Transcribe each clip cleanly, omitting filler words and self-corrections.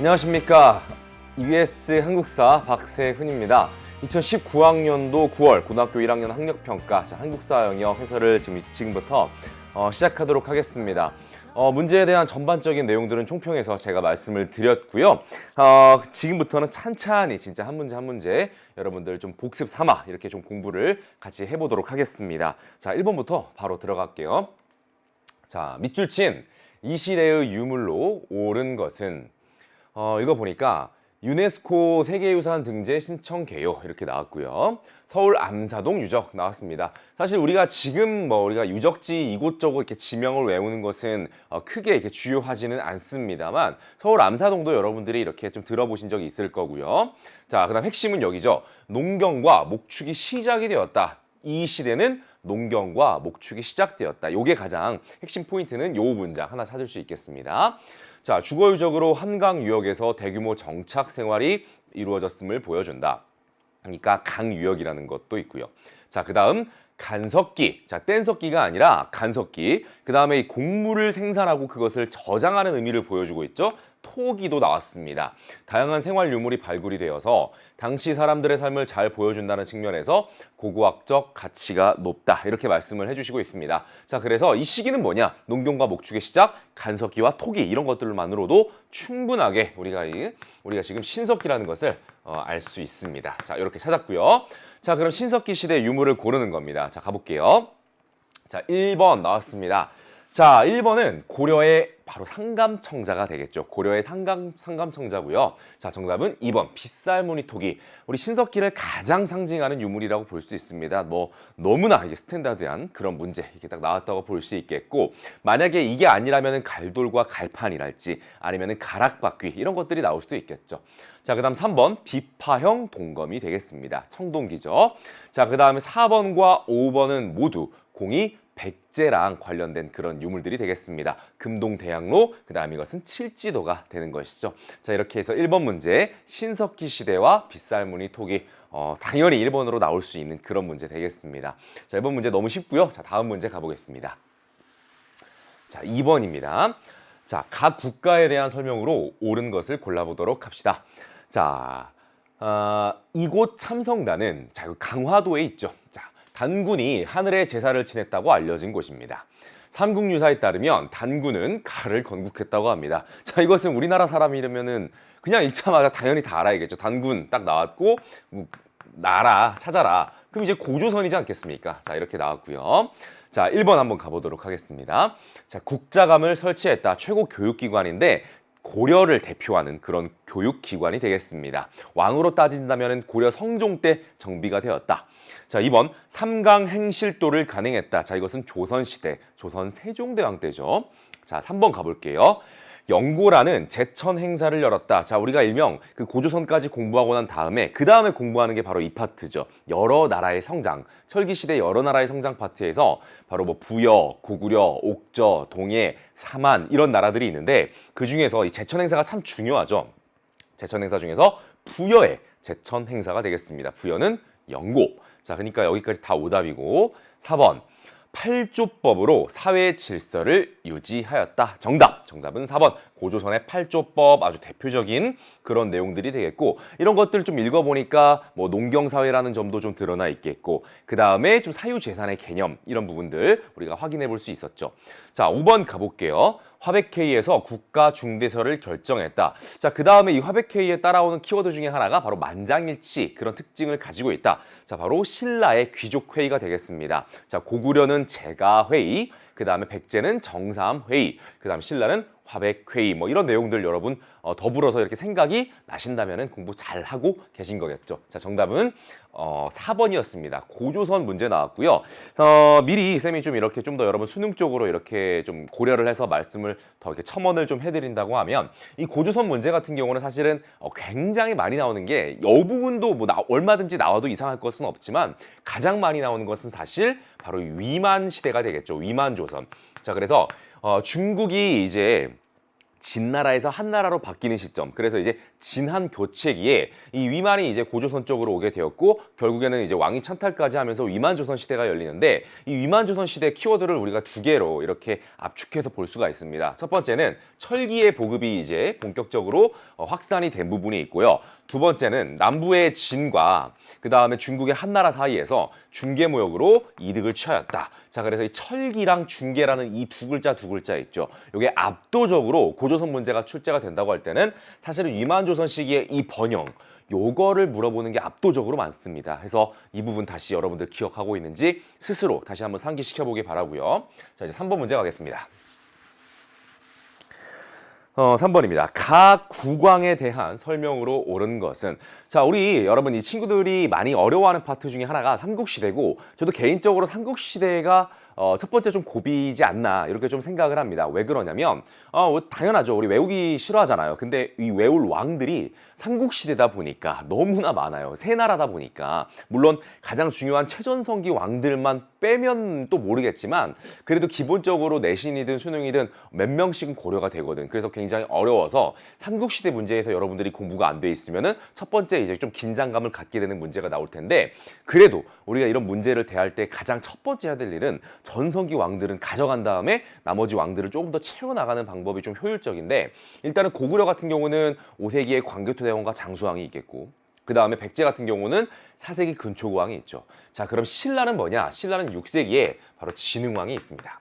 안녕하십니까. EBS 한국사 박세훈입니다. 2019학년도 9월 고등학교 1학년 학력평가 한국사 영역 해설을 지금부터 시작하도록 하겠습니다. 문제에 대한 전반적인 내용들은 총평해서 제가 말씀을 드렸고요. 지금부터는 찬찬히 진짜 한 문제 한 문제 여러분들 좀 복습 삼아 이렇게 좀 공부를 같이 해보도록 하겠습니다. 자, 1번부터 바로 들어갈게요. 자, 밑줄 친 이 시대의 유물로 옳은 것은 이거 보니까 유네스코 세계유산 등재 신청 개요 이렇게 나왔고요. 서울 암사동 유적 나왔습니다. 사실 우리가 지금 우리가 유적지 이곳저곳 이렇게 지명을 외우는 것은 크게 이렇게 주요하지는 않습니다만 서울 암사동도 여러분들이 이렇게 좀 들어보신 적이 있을 거고요. 자, 그다음 핵심은 여기죠. 농경과 목축이 시작이 되었다. 이 시대는 농경과 목축이 시작되었다. 요게 가장 핵심 포인트는 요 문장 하나 찾을 수 있겠습니다. 자, 주거유적으로 한강 유역에서 대규모 정착 생활이 이루어졌음을 보여준다. 그러니까 강유역이라는 것도 있고요. 자, 그 다음 간석기. 자, 뗀석기가 아니라 간석기. 그 다음에 이 곡물을 생산하고 그것을 저장하는 의미를 보여주고 있죠. 토기도 나왔습니다. 다양한 생활 유물이 발굴이 되어서 당시 사람들의 삶을 잘 보여준다는 측면에서 고고학적 가치가 높다. 이렇게 말씀을 해주시고 있습니다. 자, 그래서 이 시기는 뭐냐? 농경과 목축의 시작, 간석기와 토기 이런 것들만으로도 충분하게 우리가 지금 신석기라는 것을 알 수 있습니다. 자, 이렇게 찾았고요. 자, 그럼 신석기 시대 유물을 고르는 겁니다. 자, 가볼게요. 자, 1번 나왔습니다. 자, 1번은 고려의 바로 상감청자가 되겠죠. 고려의 상감청자고요. 자, 정답은 2번 빗살무늬 토기. 우리 신석기를 가장 상징하는 유물이라고 볼 수 있습니다. 너무나 이게 스탠다드한 그런 문제 이렇게 딱 나왔다고 볼 수 있겠고, 만약에 이게 아니라면은 갈돌과 갈판이랄지 아니면은 가락바퀴 이런 것들이 나올 수도 있겠죠. 자, 그 다음 3번 비파형 동검이 되겠습니다. 청동기죠. 자, 그 다음에 4번과 5번은 모두 공이 백제랑 관련된 그런 유물들이 되겠습니다. 금동대학로, 그 다음 이것은 칠지도가 되는 것이죠. 자, 이렇게 해서 1번 문제 신석기 시대와 빗살무늬 토기 당연히 1번으로 나올 수 있는 그런 문제 되겠습니다. 자, 1번 문제 너무 쉽고요. 자, 다음 문제 가보겠습니다. 자, 2번입니다. 자, 각 국가에 대한 설명으로 옳은 것을 골라보도록 합시다. 자, 이곳 참성단은 강화도에 있죠. 자, 단군이 하늘의 제사를 지냈다고 알려진 곳입니다. 삼국유사에 따르면 단군은 가를 건국했다고 합니다. 자, 이것은 우리나라 사람이라면은 그냥 읽자마자 당연히 다 알아야겠죠. 단군 딱 나왔고 나라 찾아라. 그럼 이제 고조선이지 않겠습니까? 자, 이렇게 나왔고요. 자, 1번 한번 가보도록 하겠습니다. 자, 국자감을 설치했다. 최고 교육기관인데 고려를 대표하는 그런 교육기관이 되겠습니다. 왕으로 따진다면 고려 성종 때 정비가 되었다. 자, 2번 삼강행실도를 간행했다. 자, 이것은 조선시대, 조선 세종대왕 때죠. 자, 3번 가볼게요. 영고라는 제천 행사를 열었다. 자, 우리가 일명 그 고조선까지 공부하고 난 다음에 그 다음에 공부하는 게 바로 이 파트죠. 여러 나라의 성장, 철기시대 여러 나라의 성장 파트에서 바로 부여, 고구려, 옥저, 동해, 사만 이런 나라들이 있는데 그 중에서 이 제천 행사가 참 중요하죠. 제천 행사 중에서 부여의 제천 행사가 되겠습니다. 부여는 영고. 자, 그러니까 여기까지 다 오답이고 4번 팔조법으로 사회 질서를 유지하였다. 정답은 4번 고조선의 팔조법 아주 대표적인 그런 내용들이 되겠고, 이런 것들을 좀 읽어보니까 농경사회라는 점도 좀 드러나 있겠고, 그 다음에 좀 사유재산의 개념 이런 부분들 우리가 확인해 볼 수 있었죠. 자, 5번 가볼게요. 화백회의에서 국가 중대설을 결정했다. 자, 그 다음에 이 화백회의에 따라오는 키워드 중에 하나가 바로 만장일치 그런 특징을 가지고 있다. 자, 바로 신라의 귀족회의가 되겠습니다. 자, 고구려는 제가회의, 그 다음에 백제는 정삼회의, 그 다음 신라는 화백회의 이런 내용들 여러분 더불어서 이렇게 생각이 나신다면 공부 잘 하고 계신 거겠죠. 자, 정답은 4번이었습니다. 고조선 문제 나왔고요. 미리 쌤이 좀 이렇게 좀 더 여러분 수능 쪽으로 이렇게 좀 고려를 해서 말씀을 더 이렇게 첨언을 좀 해드린다고 하면 이 고조선 문제 같은 경우는 사실은 굉장히 많이 나오는 게 이 부분도 얼마든지 나와도 이상할 것은 없지만 가장 많이 나오는 것은 사실 바로 위만 시대가 되겠죠. 위만 조선. 자, 그래서 중국이 이제 진나라에서 한나라로 바뀌는 시점, 그래서 이제 진한 교체기에 이 위만이 이제 고조선 쪽으로 오게 되었고, 결국에는 이제 왕위 찬탈까지 하면서 위만조선 시대가 열리는데, 이 위만조선 시대 키워드를 우리가 두 개로 이렇게 압축해서 볼 수가 있습니다. 첫 번째는 철기의 보급이 이제 본격적으로 확산이 된 부분이 있고요. 두 번째는 남부의 진과 그 다음에 중국의 한나라 사이에서 중개무역으로 이득을 취하였다. 자, 그래서 이 철기랑 중개라는 이 두 글자 있죠. 이게 압도적으로 고조선 문제가 출제가 된다고 할 때는 사실은 위만조선 시기의 이 번영, 요거를 물어보는 게 압도적으로 많습니다. 해서 이 부분 다시 여러분들 기억하고 있는지 스스로 다시 한번 상기시켜 보기 바라고요. 자, 이제 3번 문제 가겠습니다. 3번입니다. 각 국왕에 대한 설명으로 옳은 것은, 자, 우리 여러분 이 친구들이 많이 어려워하는 파트 중에 하나가 삼국시대고, 저도 개인적으로 삼국시대가 첫 번째 좀 고비지 않나 이렇게 좀 생각을 합니다. 왜 그러냐면 당연하죠. 우리 외우기 싫어하잖아요. 근데 이 외울 왕들이 삼국시대다 보니까 너무나 많아요. 세 나라다 보니까. 물론 가장 중요한 최전성기 왕들만 빼면 또 모르겠지만, 그래도 기본적으로 내신이든 수능이든 몇 명씩은 고려가 되거든. 그래서 굉장히 어려워서 삼국시대 문제에서 여러분들이 공부가 안 돼 있으면은 첫 번째 이제 좀 긴장감을 갖게 되는 문제가 나올 텐데, 그래도 우리가 이런 문제를 대할 때 가장 첫 번째 해야 될 일은 전성기 왕들은 가져간 다음에 나머지 왕들을 조금 더 채워나가는 방법이 좀 효율적인데, 일단은 고구려 같은 경우는 5세기에 광교토대왕과 장수왕이 있겠고, 그 다음에 백제 같은 경우는 4세기 근초고왕이 있죠. 자, 그럼 신라는 뭐냐? 신라는 6세기에 바로 진흥왕이 있습니다.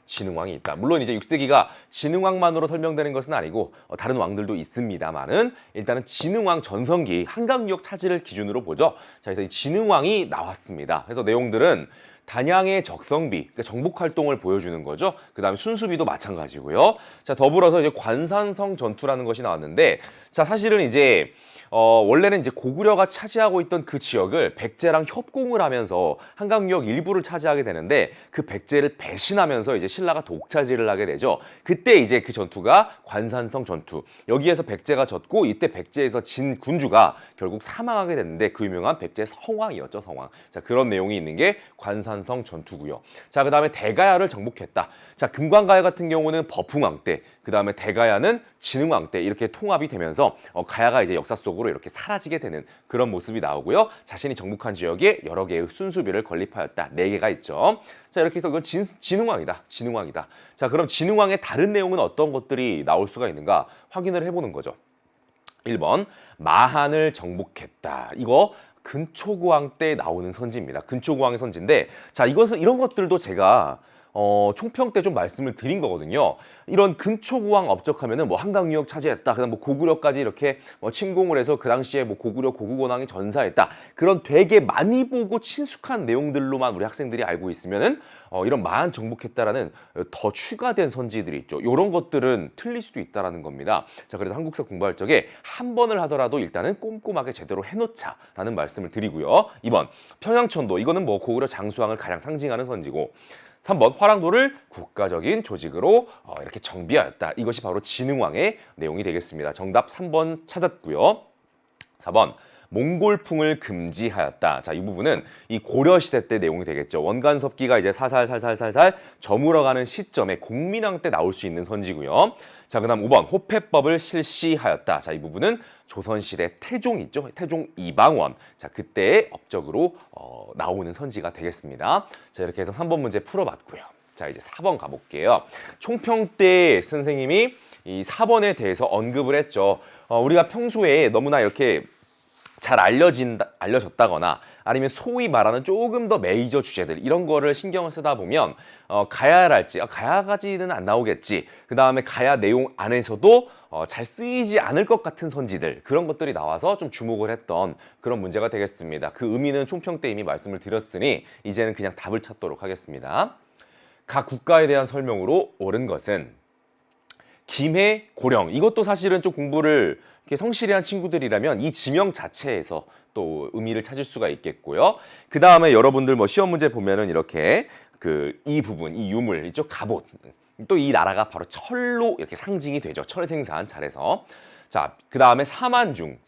진흥왕이 있다. 물론 이제 6세기가 진흥왕만으로 설명되는 것은 아니고 다른 왕들도 있습니다만은, 일단은 진흥왕 전성기 한강유역 차지를 기준으로 보죠. 자, 그래서 이 진흥왕이 나왔습니다. 그래서 내용들은 단양의 적성비, 그러니까 정복 활동을 보여주는 거죠. 그 다음에 순수비도 마찬가지고요. 자, 더불어서 이제 관산성 전투라는 것이 나왔는데, 자, 사실은 이제 원래는 이제 고구려가 차지하고 있던 그 지역을 백제랑 협공을 하면서 한강유역 일부를 차지하게 되는데, 그 백제를 배신하면서 이제 신라가 독차지를 하게 되죠. 그때 이제 그 전투가 관산성 전투. 여기에서 백제가 졌고, 이때 백제에서 진 군주가 결국 사망하게 됐는데, 그 유명한 백제 성왕이었죠, 성왕. 자, 그런 내용이 있는 게 관산성 전투고요. 자, 그 다음에 대가야를 정복했다. 자, 금관가야 같은 경우는 버풍왕 때, 그 다음에 대가야는 진흥왕 때 이렇게 통합이 되면서 가야가 이제 역사 속으로 이렇게 사라지게 되는 그런 모습이 나오고요. 자신이 정복한 지역에 여러 개의 순수비를 건립하였다. 4개가 있죠. 자, 이렇게 해서 이건 진흥왕이다. 진흥왕이다. 자, 그럼 진흥왕의 다른 내용은 어떤 것들이 나올 수가 있는가 확인을 해보는 거죠. 1번, 마한을 정복했다. 이거 근초고왕 때 나오는 선지입니다. 근초고왕의 선지인데, 자, 이런 것들도 제가 총평 때 좀 말씀을 드린 거거든요. 이런 근초고왕 업적하면은 뭐 한강유역 차지했다, 그다음 뭐 고구려까지 이렇게 침공을 해서 그 당시에 뭐 고구려 고국원왕이 전사했다, 그런 되게 많이 보고 친숙한 내용들로만 우리 학생들이 알고 있으면은 이런 마한 정복했다라는 더 추가된 선지들이 있죠. 이런 것들은 틀릴 수도 있다라는 겁니다. 자, 그래서 한국사 공부할 적에 한 번을 하더라도 일단은 꼼꼼하게 제대로 해놓자라는 말씀을 드리고요. 2번, 평양천도. 이거는 뭐 고구려 장수왕을 가장 상징하는 선지고, 3번, 화랑도를 국가적인 조직으로 이렇게 정비하였다. 이것이 바로 진흥왕의 내용이 되겠습니다. 정답 3번 찾았고요. 4번, 몽골풍을 금지하였다. 자, 이 부분은 이 고려시대 때 내용이 되겠죠. 원간섭기가 이제 살살 저물어가는 시점에 공민왕 때 나올 수 있는 선지고요. 자, 그 다음 5번, 호패법을 실시하였다. 자, 이 부분은 조선시대 태종 있죠. 태종 이방원. 자, 그때의 업적으로 나오는 선지가 되겠습니다. 자, 이렇게 해서 3번 문제 풀어봤고요. 자, 이제 4번 가볼게요. 총평 때 선생님이 이 4번에 대해서 언급을 했죠. 우리가 평소에 너무나 이렇게 잘 알려졌다거나 아니면 소위 말하는 조금 더 메이저 주제들, 이런 거를 신경을 쓰다 보면 가야랄지, 가야까지는 안 나오겠지, 그 다음에 가야 내용 안에서도 잘 쓰이지 않을 것 같은 선지들, 그런 것들이 나와서 좀 주목을 했던 그런 문제가 되겠습니다. 그 의미는 총평 때 이미 말씀을 드렸으니 이제는 그냥 답을 찾도록 하겠습니다. 각 국가에 대한 설명으로 옳은 것은 김해, 고령. 이것도 사실은 좀 공부를 이렇게 성실히 한 친구들이라면 이 지명 자체에서 또 의미를 찾을 수가 있겠고요. 그 다음에 여러분들 뭐 시험 문제 보면은 이렇게 이 부분, 이 유물, 이쪽 갑옷. 또 이 나라가 바로 철로 이렇게 상징이 되죠. 철 생산 잘해서. 자, 그 다음에 사만중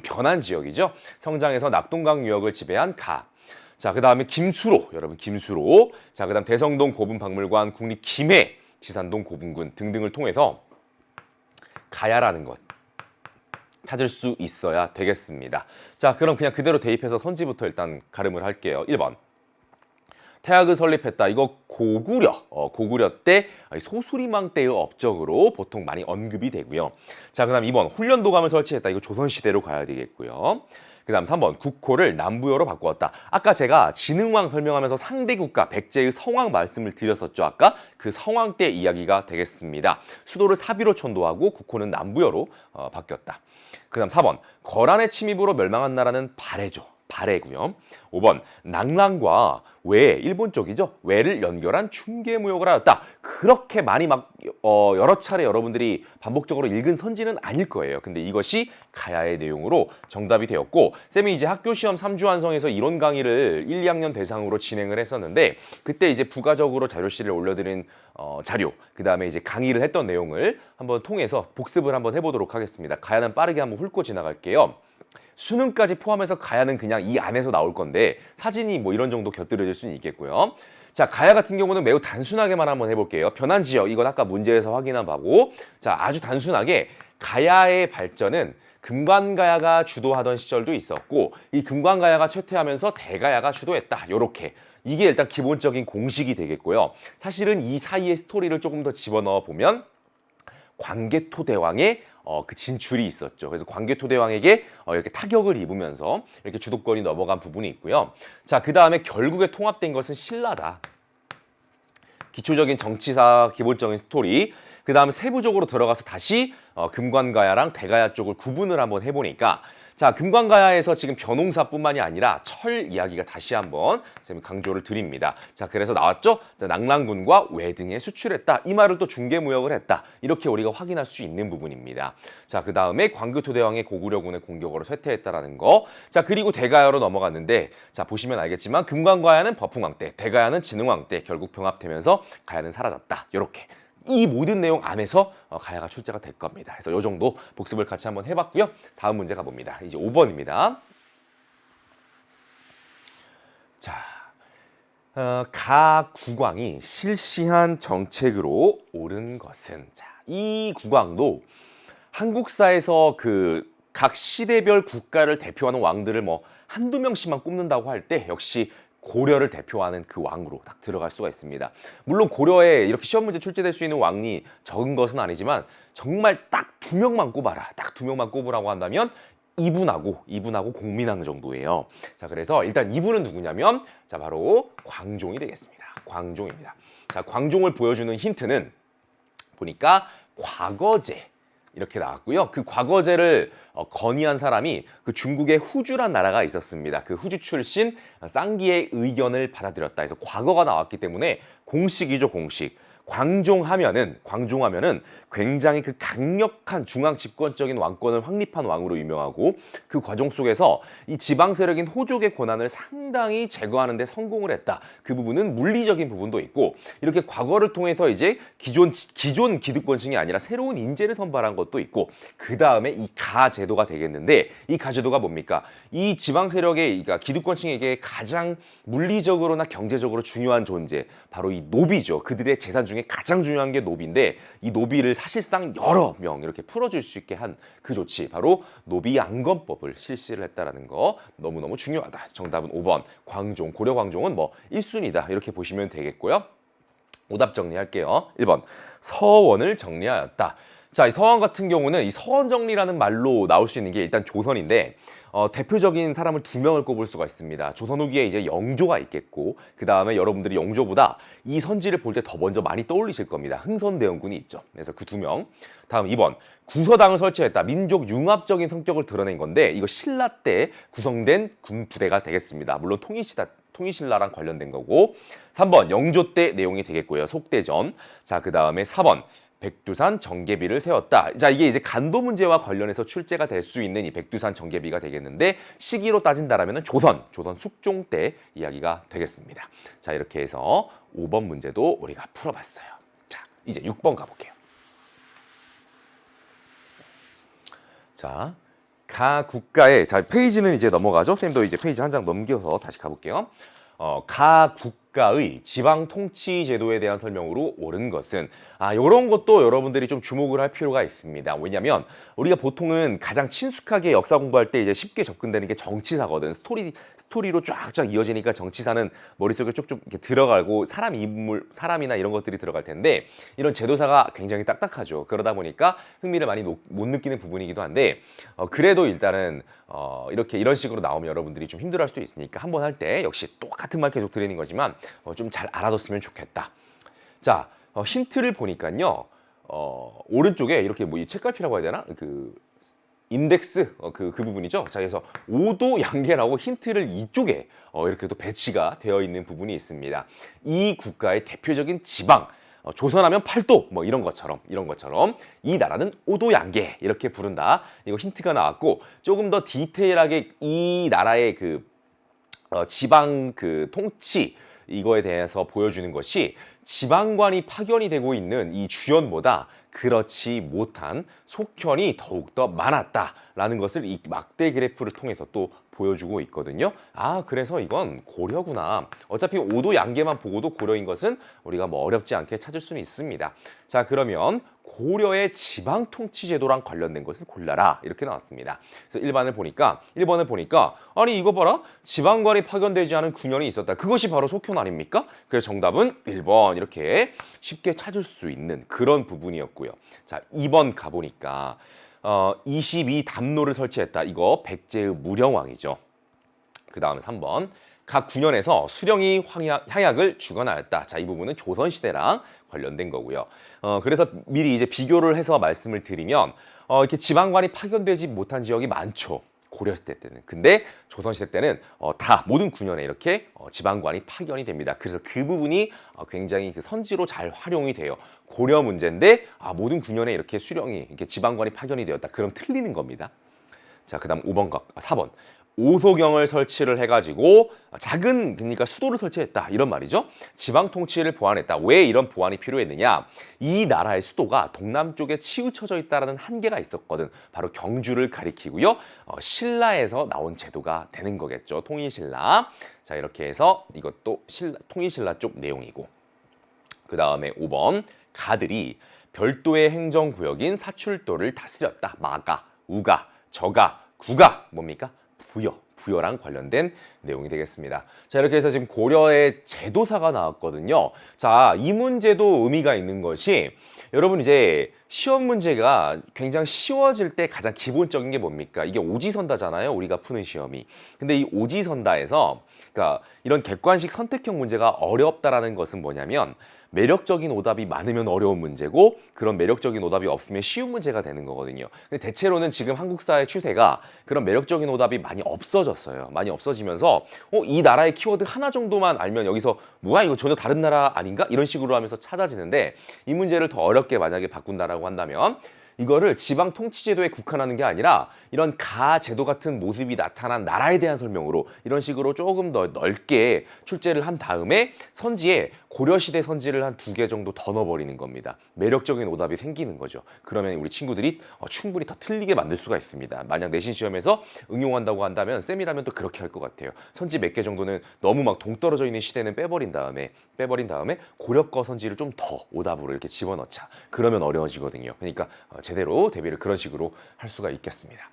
변한 지역이죠. 성장해서 낙동강 유역을 지배한 가. 자, 그 다음에 김수로, 여러분 김수로. 자, 그 다음 대성동 고분박물관, 국립 김해, 지산동 고분군 등등을 통해서 가야라는 것 찾을 수 있어야 되겠습니다. 자, 그럼 그냥 그대로 대입해서 선지부터 일단 가름을 할게요. 1번. 태학을 설립했다. 이거 고구려 때 소수리망 때의 업적으로 보통 많이 언급이 되고요. 자, 그다음 2번 훈련도감을 설치했다. 이거 조선시대로 가야 되겠고요. 그다음 3번 국호를 남부여로 바꾸었다. 아까 제가 진흥왕 설명하면서 상대 국가 백제의 성왕 말씀을 드렸었죠. 아까 그 성왕 때 이야기가 되겠습니다. 수도를 사비로 천도하고 국호는 남부여로 바뀌었다. 그다음 4번 거란의 침입으로 멸망한 나라는 발해죠. 발해고요. 5번 낭랑과 외, 일본 쪽이죠. 외를 연결한 중개무역을 하였다. 그렇게 많이 여러 차례 여러분들이 반복적으로 읽은 선지는 아닐 거예요. 근데 이것이 가야의 내용으로 정답이 되었고, 쌤이 이제 학교 시험 3주 완성에서 이론 강의를 1, 2학년 대상으로 진행을 했었는데, 그때 이제 부가적으로 자료실에 올려드린 자료, 그 다음에 이제 강의를 했던 내용을 한번 통해서 복습을 한번 해보도록 하겠습니다. 가야는 빠르게 한번 훑고 지나갈게요. 수능까지 포함해서 가야는 그냥 이 안에서 나올 건데 사진이 뭐 이런 정도 곁들여질 수는 있겠고요. 자, 가야 같은 경우는 매우 단순하게만 한번 해볼게요. 변환 지역, 이건 아까 문제에서 확인한 바고, 자, 아주 단순하게 가야의 발전은 금관가야가 주도하던 시절도 있었고, 이 금관가야가 쇠퇴하면서 대가야가 주도했다. 요렇게. 이게 일단 기본적인 공식이 되겠고요. 사실은 이 사이의 스토리를 조금 더 집어넣어 보면 광개토 대왕의 그 진출이 있었죠. 그래서 광개토 대왕에게 이렇게 타격을 입으면서 이렇게 주도권이 넘어간 부분이 있고요. 자, 그 다음에 결국에 통합된 것은 신라다. 기초적인 정치사 기본적인 스토리. 그 다음에 세부적으로 들어가서 다시 금관가야랑 대가야 쪽을 구분을 한번 해보니까, 자, 금관가야에서 지금 벼농사뿐만이 아니라 철 이야기가 다시 한번 선생님 강조를 드립니다. 자, 그래서 나왔죠? 자, 낭랑군과 외 등에 수출했다. 이 말을 또 중개무역을 했다. 이렇게 우리가 확인할 수 있는 부분입니다. 자, 그 다음에 광개토 대왕의 고구려군의 공격으로 쇠퇴했다라는 거. 자, 그리고 대가야로 넘어갔는데, 자, 보시면 알겠지만 금관가야는 버풍왕 때, 대가야는 진흥왕 때 결국 병합되면서 가야는 사라졌다. 이렇게. 이 모든 내용 안에서 가야가 출제가 될 겁니다. 그래서 이 정도 복습을 같이 한번 해봤고요. 다음 문제 가봅니다. 이제 5번입니다. 자, 가 국왕이 실시한 정책으로 옳은 것은, 자, 이 국왕도 한국사에서 그 각 시대별 국가를 대표하는 왕들을 뭐 한두 명씩만 꼽는다고 할 때 역시 고려를 대표하는 그 왕으로 딱 들어갈 수가 있습니다. 물론 고려에 이렇게 시험 문제 출제될 수 있는 왕이 적은 것은 아니지만 정말 딱 두 명만 꼽아라. 딱 두 명만 꼽으라고 한다면 이분하고 공민왕 정도예요. 자, 그래서 일단 이분은 누구냐면, 자, 바로 광종이 되겠습니다. 광종입니다. 자, 광종을 보여주는 힌트는 보니까 과거제 이렇게 나왔고요. 그 과거제를 건의한 사람이 그 중국의 후주란 나라가 있었습니다. 그 후주 출신 쌍기의 의견을 받아들였다. 그래서 과거가 나왔기 때문에 공식이죠, 공식. 광종하면은 굉장히 그 강력한 중앙 집권적인 왕권을 확립한 왕으로 유명하고, 그 과정 속에서 이 지방 세력인 호족의 권한을 상당히 제거하는 데 성공을 했다. 그 부분은 물리적인 부분도 있고, 이렇게 과거를 통해서 이제 기존 기득권층이 아니라 새로운 인재를 선발한 것도 있고, 그 다음에 이 가 제도가 되겠는데, 이 가 제도가 뭡니까? 이 지방 세력의 그러니까 기득권층에게 가장 물리적으로나 경제적으로 중요한 존재, 바로 이 노비죠. 그들의 재산 중에 가장 중요한 게 노비인데, 이 노비를 사실상 여러 명 이렇게 풀어줄 수 있게 한 그 조치, 바로 노비양건법을 실시를 했다라는 거 너무너무 중요하다. 정답은 5번 광종, 고려 광종은 뭐 1순위다 이렇게 보시면 되겠고요. 오답 정리할게요. 1번 서원을 정리하였다. 자, 이 서원 같은 경우는 이 서원 정리라는 말로 나올 수 있는 게 일단 조선인데, 대표적인 사람을 두 명을 꼽을 수가 있습니다. 조선 후기에 이제 영조가 있겠고, 그 다음에 여러분들이 영조보다 이 선지를 볼 때 더 먼저 많이 떠올리실 겁니다. 흥선대원군이 있죠. 그래서 그 두 명. 다음 2번 구서당을 설치했다. 민족 융합적인 성격을 드러낸 건데, 이거 신라 때 구성된 군 부대가 되겠습니다. 물론 통일신라랑 관련된 거고. 3번 영조 때 내용이 되겠고요. 속대전. 자, 그 다음에 4번 백두산 정계비를 세웠다. 자, 이게 이제 간도 문제와 관련해서 출제가 될 수 있는 이 백두산 정계비가 되겠는데, 시기로 따진다라면 조선 숙종 때 이야기가 되겠습니다. 자, 이렇게 해서 5번 문제도 우리가 풀어봤어요. 자, 이제 6번 가볼게요. 자, 가 국가의, 자, 페이지는 이제 넘어가죠. 쌤도 이제 페이지 한 장 넘겨서 다시 가볼게요. 가 국가의 지방 통치 제도에 대한 설명으로 옳은 것은 이런 것도 여러분들이 좀 주목을 할 필요가 있습니다. 왜냐하면 우리가 보통은 가장 친숙하게 역사 공부할 때 이제 쉽게 접근되는 게 정치사거든. 스토리로 쫙쫙 이어지니까 정치사는 머릿속에 쭉쭉 이렇게 들어가고 사람이나 이런 것들이 들어갈 텐데 이런 제도사가 굉장히 딱딱하죠. 그러다 보니까 흥미를 많이 못 느끼는 부분이기도 한데 그래도 일단은 이런 식으로 나오면 여러분들이 좀 힘들어할 수도 있으니까 한번 할 때 역시 똑같은 말 계속 드리는 거지만 좀 잘 알아뒀으면 좋겠다. 자, 힌트를 보니까요. 오른쪽에 이렇게 뭐 이 책갈피라고 해야 되나? 그 인덱스 그 부분이죠. 자, 그래서 5도 양계라고 힌트를 이쪽에 이렇게 또 배치가 되어 있는 부분이 있습니다. 이 국가의 대표적인 지방 조선하면 8도 뭐 이런 것처럼 이 나라는 5도 양계 이렇게 부른다. 이거 힌트가 나왔고 조금 더 디테일하게 이 나라의 그 지방 그 통치 이거에 대해서 보여주는 것이 지방관이 파견이 되고 있는 이 주연보다 그렇지 못한 속현이 더욱더 많았다라는 것을 이 막대 그래프를 통해서 또 보여주고 있거든요. 그래서 이건 고려구나. 어차피 5도 양계만 보고도 고려인 것은 우리가 뭐 어렵지 않게 찾을 수는 있습니다. 자, 그러면 고려의 지방 통치 제도랑 관련된 것을 골라라 이렇게 나왔습니다. 그래서 1번을 보니까 아니 이거 봐라 지방관이 파견되지 않은 9년이 있었다. 그것이 바로 속현 아닙니까? 그래서 정답은 1번 이렇게 쉽게 찾을 수 있는 그런 부분이었고요. 자, 2번 가보니까 22담로를 설치했다. 이거 백제의 무령왕이죠. 그 다음에 3번 각 9년에서 수령이 향약을 주관하였다. 자, 이 부분은 조선시대랑 관련된 거고요. 그래서 미리 이제 비교를 해서 말씀을 드리면 이렇게 지방관이 파견되지 못한 지역이 많죠. 고려시대 때는. 근데 조선시대 때는 다 모든 9년에 이렇게 지방관이 파견이 됩니다. 그래서 그 부분이 굉장히 그 선지로 잘 활용이 돼요. 고려 문제인데 모든 9년에 이렇게 이렇게 지방관이 파견이 되었다. 그럼 틀리는 겁니다. 자, 그다음 4번. 오소경을 설치를 해가지고 작은 그러니까 수도를 설치했다 이런 말이죠. 지방 통치를 보완했다. 왜 이런 보완이 필요했느냐? 이 나라의 수도가 동남쪽에 치우쳐져 있다라는 한계가 있었거든. 바로 경주를 가리키고요. 신라에서 나온 제도가 되는 거겠죠. 통일신라. 자, 이렇게 해서 이것도 통일신라 쪽 내용이고. 그 다음에 5번 가들이 별도의 행정구역인 사출도를 다스렸다. 마가, 우가, 저가, 구가 뭡니까? 부여랑 관련된 내용이 되겠습니다. 자, 이렇게 해서 지금 고려의 제도사가 나왔거든요. 자, 이 문제도 의미가 있는 것이 여러분 이제 시험 문제가 굉장히 쉬워질 때 가장 기본적인 게 뭡니까? 이게 오지선다잖아요. 우리가 푸는 시험이. 근데 이 오지선다에서 그러니까 이런 객관식 선택형 문제가 어렵다라는 것은 뭐냐면 매력적인 오답이 많으면 어려운 문제고 그런 매력적인 오답이 없으면 쉬운 문제가 되는 거거든요. 근데 대체로는 지금 한국사의 추세가 그런 매력적인 오답이 많이 없어졌어요. 많이 없어지면서 이 나라의 키워드 하나 정도만 알면 여기서 뭐야 이거 전혀 다른 나라 아닌가? 이런 식으로 하면서 찾아지는데 이 문제를 더 어렵게 만약에 바꾼다라고 한다면 이거를 지방 통치제도에 국한하는 게 아니라 이런 가제도 같은 모습이 나타난 나라에 대한 설명으로 이런 식으로 조금 더 넓게 출제를 한 다음에 선지에 고려시대 선지를 한 2개 정도 더 넣어버리는 겁니다. 매력적인 오답이 생기는 거죠. 그러면 우리 친구들이 충분히 더 틀리게 만들 수가 있습니다. 만약 내신 시험에서 응용한다고 한다면 쌤이라면 또 그렇게 할 것 같아요. 선지 몇 개 정도는 너무 막 동떨어져 있는 시대는 빼버린 다음에 고려 거 선지를 좀 더 오답으로 이렇게 집어넣자. 그러면 어려워지거든요. 그러니까 제대로 대비를 그런 식으로 할 수가 있겠습니다.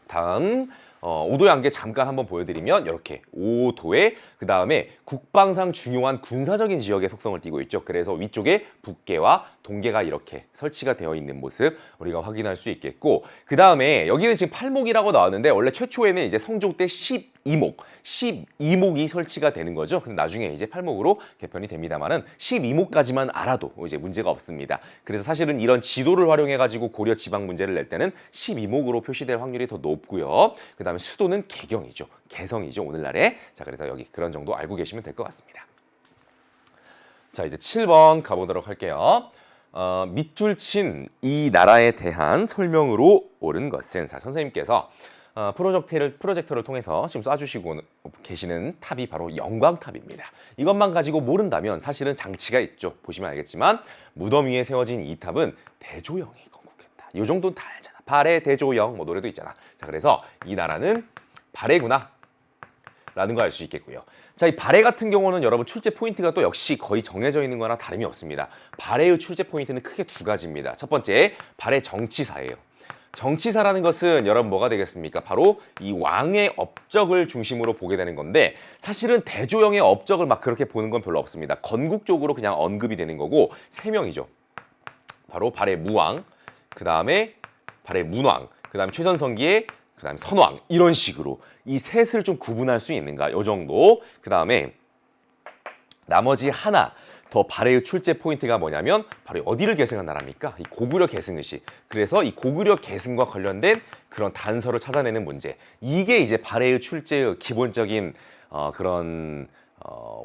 다음 5도 양계 잠깐 한번 보여드리면 이렇게 5도에 그 다음에 국방상 중요한 군사적인 지역의 속성을 띠고 있죠. 그래서 위쪽에 북계와 동계가 이렇게 설치가 되어 있는 모습 우리가 확인할 수 있겠고 그 다음에 여기는 지금 8목이라고 나왔는데 원래 최초에는 이제 성종 때 12목이 설치가 되는 거죠. 근데 나중에 이제 8목으로 개편이 됩니다만은 12목까지만 알아도 이제 문제가 없습니다. 그래서 사실은 이런 지도를 활용해 가지고 고려 지방 문제를 낼 때는 12목으로 표시될 확률이 더 높고요. 그다음에 수도는 개성이죠. 오늘날에. 자, 그래서 여기 그런 정도 알고 계시면 될 것 같습니다. 자, 이제 7번 가보도록 할게요. 밑줄 친 이 나라에 대한 설명으로 옳은 것은 자, 선생님께서 프로젝터를 통해서 지금 쏴주시고 계시는 탑이 바로 영광탑입니다. 이것만 가지고 모른다면 사실은 장치가 있죠. 보시면 알겠지만 무덤 위에 세워진 이 탑은 대조영이 건국했다. 이 정도는 다 알잖아. 발해 대조영 뭐 노래도 있잖아. 자, 그래서 이 나라는 발해구나 라는 거 알 수 있겠고요. 자, 이 발해 같은 경우는 여러분 출제 포인트가 또 역시 거의 정해져 있는 거나 다름이 없습니다. 발해의 출제 포인트는 크게 두 가지입니다. 첫 번째, 발해 정치사예요. 정치사라는 것은 여러분 뭐가 되겠습니까? 바로 이 왕의 업적을 중심으로 보게 되는 건데 사실은 대조영의 업적을 막 그렇게 보는 건 별로 없습니다. 건국적으로 그냥 언급이 되는 거고 세 명이죠. 바로 발해 무왕, 그 다음에 발해 문왕, 그 다음에 최전성기의 그 다음에 선왕 이런 식으로 이 셋을 좀 구분할 수 있는가 요 정도. 그 다음에 나머지 하나 더 발해의 출제 포인트가 뭐냐면 바로 어디를 계승한 나라입니까? 이 고구려 계승의식. 그래서 이 고구려 계승과 관련된 그런 단서를 찾아내는 문제. 이게 이제 발해의 출제의 기본적인 그런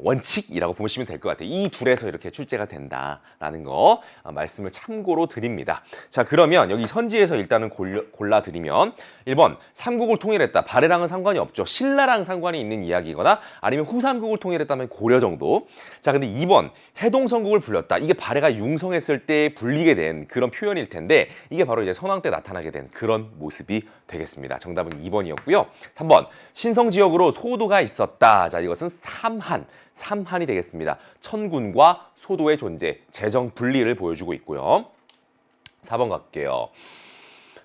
원칙이라고 보시면 될 것 같아요. 이 둘에서 이렇게 출제가 된다라는 거 말씀을 참고로 드립니다. 자, 그러면 여기 선지에서 일단은 골라드리면 1번 삼국을 통일했다. 발해랑은 상관이 없죠. 신라랑 상관이 있는 이야기거나 아니면 후삼국을 통일했다면 고려 정도. 자, 근데 2번 해동성국을 불렸다. 이게 발해가 융성했을 때 불리게 된 그런 표현일 텐데 이게 바로 이제 선왕 때 나타나게 된 그런 모습이 되겠습니다. 정답은 2번이었고요. 3번 신성지역으로 소도가 있었다. 자, 이것은 삼한이 되겠습니다. 천군과 소도의 존재, 재정 분리를 보여주고 있고요. 4번 갈게요.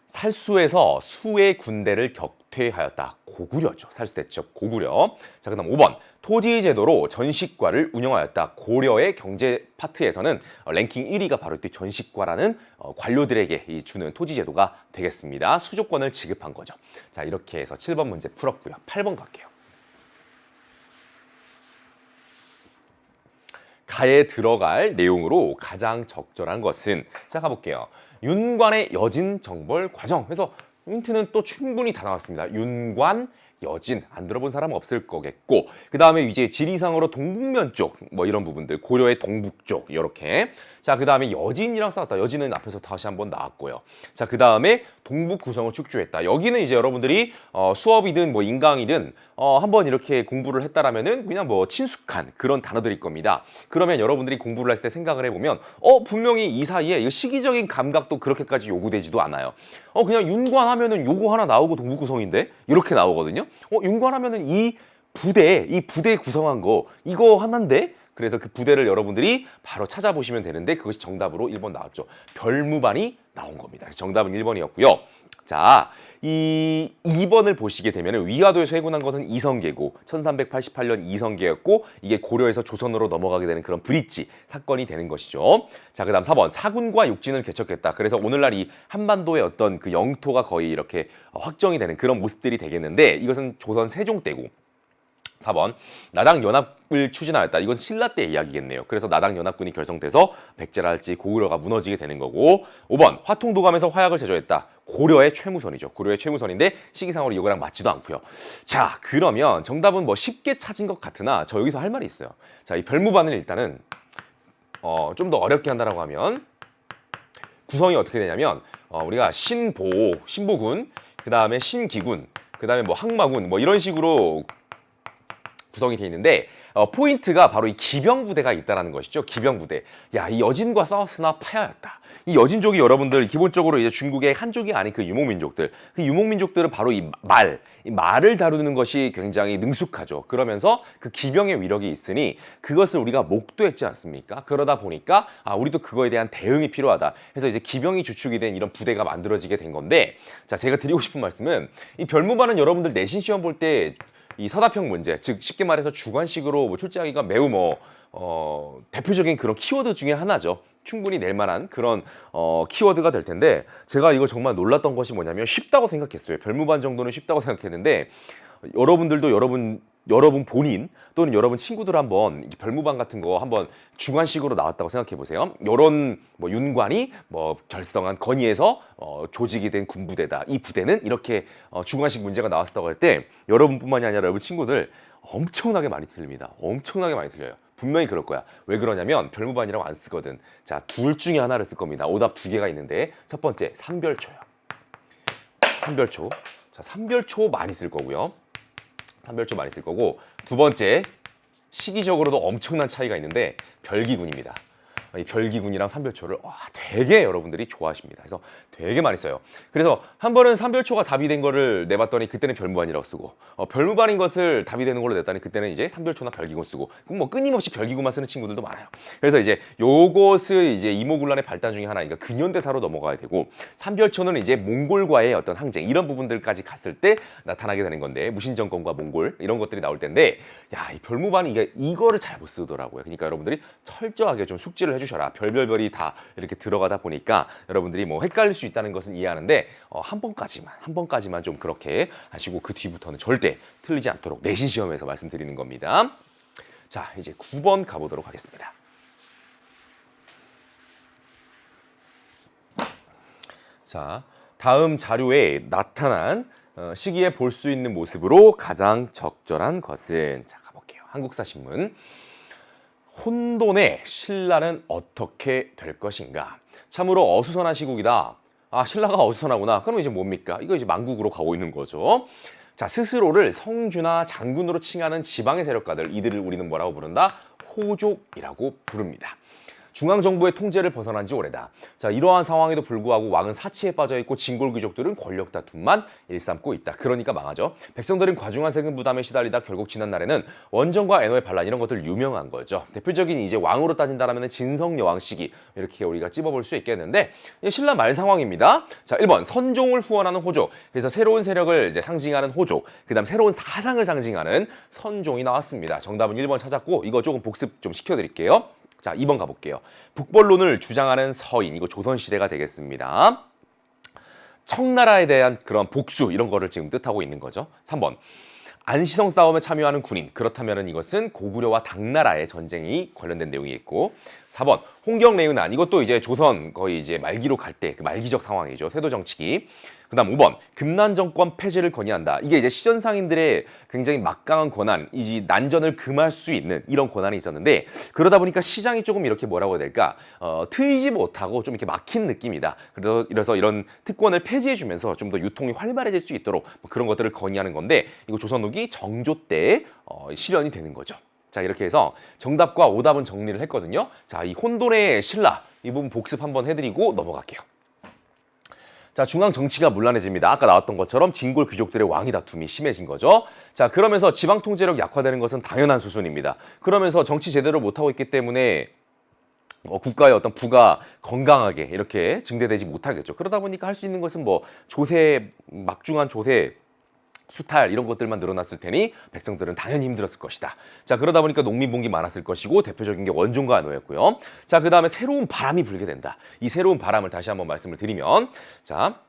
살수에서 수의 군대를 격퇴하였다. 고구려죠. 살수대첩 고구려. 자, 그다음 5번 토지제도로 전식과를 운영하였다. 고려의 경제 파트에서는 랭킹 1위가 바로 이 전식과라는 관료들에게 주는 토지제도가 되겠습니다. 수조권을 지급한 거죠. 자, 이렇게 해서 7번 문제 풀었고요. 8번 갈게요. 가에 들어갈 내용으로 가장 적절한 것은 자, 가볼게요. 윤관의 여진 정벌 과정. 그래서 힌트는 또 충분히 다 나왔습니다. 윤관, 여진 안 들어본 사람은 없을 거겠고 그 다음에 이제 지리상으로 동북면 쪽 뭐 이런 부분들 고려의 동북쪽 이렇게 자 그 다음에 여진이랑 싸웠다. 여진은 앞에서 다시 한번 나왔고요. 자 그 다음에 동북 구성을 축조했다. 여기는 이제 여러분들이 수업이든 뭐 인강이든 한번 이렇게 공부를 했다라면은 그냥 뭐 친숙한 그런 단어들일 겁니다. 그러면 여러분들이 공부를 했을 때 생각을 해보면 분명히 이 사이에 이 시기적인 감각도 그렇게까지 요구되지도 않아요. 그냥 윤관하면은 요거 하나 나오고 동북 구성인데 이렇게 나오거든요. 윤관하면은 이 부대 구성한 거 이거 하나인데 그래서 그 부대를 여러분들이 바로 찾아보시면 되는데 그것이 정답으로 1번 나왔죠. 별무반이 나온 겁니다. 그래서 정답은 1번이었고요. 자, 이 2번을 보시게 되면 위화도에서 해군한 것은 이성계고 1388년 이성계였고 이게 고려에서 조선으로 넘어가게 되는 그런 브릿지 사건이 되는 것이죠. 자, 그다음 4번 사군과 육진을 개척했다. 그래서 오늘날 이 한반도의 어떤 그 영토가 거의 이렇게 확정이 되는 그런 모습들이 되겠는데 이것은 조선 세종 때고 4번 나당 연합을 추진하였다. 이건 신라 때 이야기겠네요. 그래서 나당 연합군이 결성돼서 백제랄지 고구려가 무너지게 되는 거고 5번 화통도감에서 화약을 제조했다. 고려의 최무선이죠. 고려의 최무선인데 시기상으로 이거랑 맞지도 않고요. 자, 그러면 정답은 뭐 쉽게 찾은 것 같으나 저 여기서 할 말이 있어요. 자, 이 별무반을 일단은 좀 더 어렵게 한다라고 하면 구성이 어떻게 되냐면 우리가 신보군, 그 다음에 신기군, 그 다음에 뭐 항마군 뭐 이런 식으로 구성이 되어 있는데 포인트가 바로 이 기병부대가 있다는 것이죠. 기병부대. 야, 이 여진과 싸웠으나 패하였다. 이 여진족이 여러분들 기본적으로 이제 중국의 한족이 아닌 그 유목민족들. 그 유목민족들은 바로 이 말을 다루는 것이 굉장히 능숙하죠. 그러면서 그 기병의 위력이 있으니 그것을 우리가 목도했지 않습니까? 그러다 보니까 우리도 그거에 대한 대응이 필요하다. 그래서 이제 기병이 주축이 된 이런 부대가 만들어지게 된 건데 자, 제가 드리고 싶은 말씀은 이 별무반은 여러분들 내신 시험 볼 때 이 서답형 문제, 즉 쉽게 말해서 주관식으로 뭐 출제하기가 매우 대표적인 그런 키워드 중에 하나죠. 충분히 낼 만한 그런 키워드가 될 텐데 제가 이거 정말 놀랐던 것이 뭐냐면 쉽다고 생각했어요. 별무반 정도는 쉽다고 생각했는데 여러분들도 여러분 본인 또는 여러분 친구들 한번 별무반 같은 거 한번 주관식으로 나왔다고 생각해 보세요. 이런 뭐 윤관이 뭐 결성한 건의에서 조직이 된 군부대다. 이 부대는 이렇게 주관식 문제가 나왔다고 할 때 여러분뿐만이 아니라 여러분 친구들 엄청나게 많이 틀립니다. 엄청나게 많이 틀려요. 분명히 그럴 거야. 왜 그러냐면 별무반이라고 안 쓰거든. 자, 둘 중에 하나를 쓸 겁니다. 오답 두 개가 있는데 첫 번째 삼별초요. 삼별초. 자, 삼별초 많이 쓸 거고요. 삼별초 많이 쓸 거고 두 번째 시기적으로도 엄청난 차이가 있는데 별기군입니다. 이 별기군이랑 삼별초를 되게 여러분들이 좋아하십니다. 그래서 되게 많이 써요. 그래서 한 번은 삼별초가 답이 된 거를 내봤더니 그때는 별무반이라고 쓰고 별무반인 것을 답이 되는 걸로 냈더니 그때는 이제 삼별초나 별기군 쓰고 뭐 끊임없이 별기군만 쓰는 친구들도 많아요. 그래서 이제 요것을 이제 이모군란의 발단 중에 하나니까 근현대사로 넘어가야 되고 삼별초는 이제 몽골과의 어떤 항쟁 이런 부분들까지 갔을 때 나타나게 되는 건데 무신정권과 몽골 이런 것들이 나올 텐데 야, 이 별무반이 이거를 잘 못 쓰더라고요. 그러니까 여러분들이 철저하게 좀 숙지를 해주셔라. 별별별이 다 이렇게 들어가다 보니까 여러분들이 뭐 헷갈릴 수 있다는 것은 이해하는데 한 번까지만 좀 그렇게 하시고 그 뒤부터는 절대 틀리지 않도록 내신 시험에서 말씀드리는 겁니다. 자, 이제 9번 가보도록 하겠습니다. 자, 다음 자료에 나타난 시기에 볼 수 있는 모습으로 가장 적절한 것은 자, 가볼게요. 한국사 신문. 혼돈의 신라는 어떻게 될 것인가? 참으로 어수선한 시국이다. 아, 신라가 어수선하구나. 그럼 이제 뭡니까? 이거 이제 만국으로 가고 있는 거죠. 자, 스스로를 성주나 장군으로 칭하는 지방의 세력가들, 이들을 우리는 뭐라고 부른다? 호족이라고 부릅니다. 중앙정부의 통제를 벗어난 지 오래다. 자, 이러한 상황에도 불구하고 왕은 사치에 빠져있고 진골 귀족들은 권력 다툼만 일삼고 있다. 그러니까 망하죠. 백성들은 과중한 세금 부담에 시달리다 결국 지난날에는 원정과 애노의 반란 이런 것들 유명한 거죠. 대표적인 이제 왕으로 따진다라면 진성여왕 시기 이렇게 우리가 찝어볼 수 있겠는데 신라 말 상황입니다. 자, 1번 선종을 후원하는 호족. 그래서 새로운 세력을 이제 상징하는 호족. 그다음 새로운 사상을 상징하는 선종이 나왔습니다. 정답은 1번 찾았고 이거 조금 복습 좀 시켜드릴게요. 자, 2번 가볼게요. 북벌론을 주장하는 서인, 이거 조선시대가 되겠습니다. 청나라에 대한 그런 복수 이런 거를 지금 뜻하고 있는 거죠. 3번 안시성 싸움에 참여하는 군인, 그렇다면 이것은 고구려와 당나라의 전쟁이 관련된 내용이 있고 4번 홍경레은안, 이것도 이제 조선 거의 이제 말기로 갈 때 그 말기적 상황이죠. 세도 정치기. 그다음 5번 금난 정권 폐지를 건의한다. 이게 이제 시전상인들의 굉장히 막강한 권한, 이 난전을 금할 수 있는 이런 권한이 있었는데 그러다 보니까 시장이 조금 이렇게 뭐라고 해야 될까? 트이지 못하고 좀 이렇게 막힌 느낌이다. 그래서 이런 특권을 폐지해주면서 좀 더 유통이 활발해질 수 있도록 뭐 그런 것들을 건의하는 건데 이거 조선 후기 정조 때 실현이 되는 거죠. 자, 이렇게 해서 정답과 오답은 정리를 했거든요. 자, 이 혼돈의 신라 이 부분 복습 한번 해드리고 넘어갈게요. 자, 중앙 정치가 문란해집니다. 아까 나왔던 것처럼 진골 귀족들의 왕위 다툼이 심해진 거죠. 자, 그러면서 지방 통제력 약화되는 것은 당연한 수순입니다. 그러면서 정치 제대로 못하고 있기 때문에 국가의 어떤 부가 건강하게 이렇게 증대되지 못하겠죠. 그러다 보니까 할 수 있는 것은 뭐 조세, 막중한 조세, 수탈 이런 것들만 늘어났을 테니 백성들은 당연히 힘들었을 것이다. 자, 그러다 보니까 농민봉기 많았을 것이고 대표적인 게 원종과 안호였고요. 자, 그 다음에 새로운 바람이 불게 된다. 이 새로운 바람을 다시 한번 말씀을 드리면 자,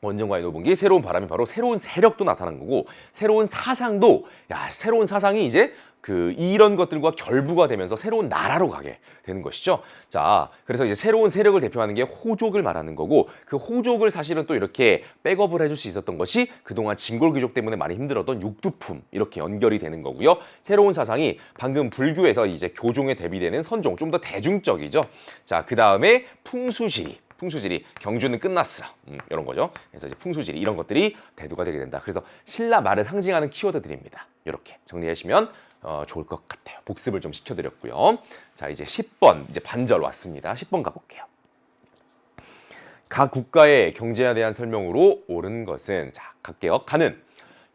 원정과의 노분기 새로운 바람이 바로 새로운 세력도 나타난 거고 새로운 사상도 새로운 사상이 이제 이런 것들과 결부가 되면서 새로운 나라로 가게 되는 것이죠. 자, 그래서 이제 새로운 세력을 대표하는 게 호족을 말하는 거고 그 호족을 사실은 또 이렇게 백업을 해줄 수 있었던 것이 그동안 진골 귀족 때문에 많이 힘들었던 육두품 이렇게 연결이 되는 거고요. 새로운 사상이 방금 불교에서 이제 교종에 대비되는 선종, 좀 더 대중적이죠. 자, 그 다음에 풍수지리, 경주는 끝났어. 이런 거죠. 그래서 이제 풍수지리 이런 것들이 대두가 되게 된다. 그래서 신라 말을 상징하는 키워드들입니다. 이렇게 정리하시면 좋을 것 같아요. 복습을 좀 시켜드렸고요. 자, 이제 10번 이제 반절 왔습니다. 10번 가볼게요. 각 국가의 경제에 대한 설명으로 옳은 것은 자, 갈게요. 가는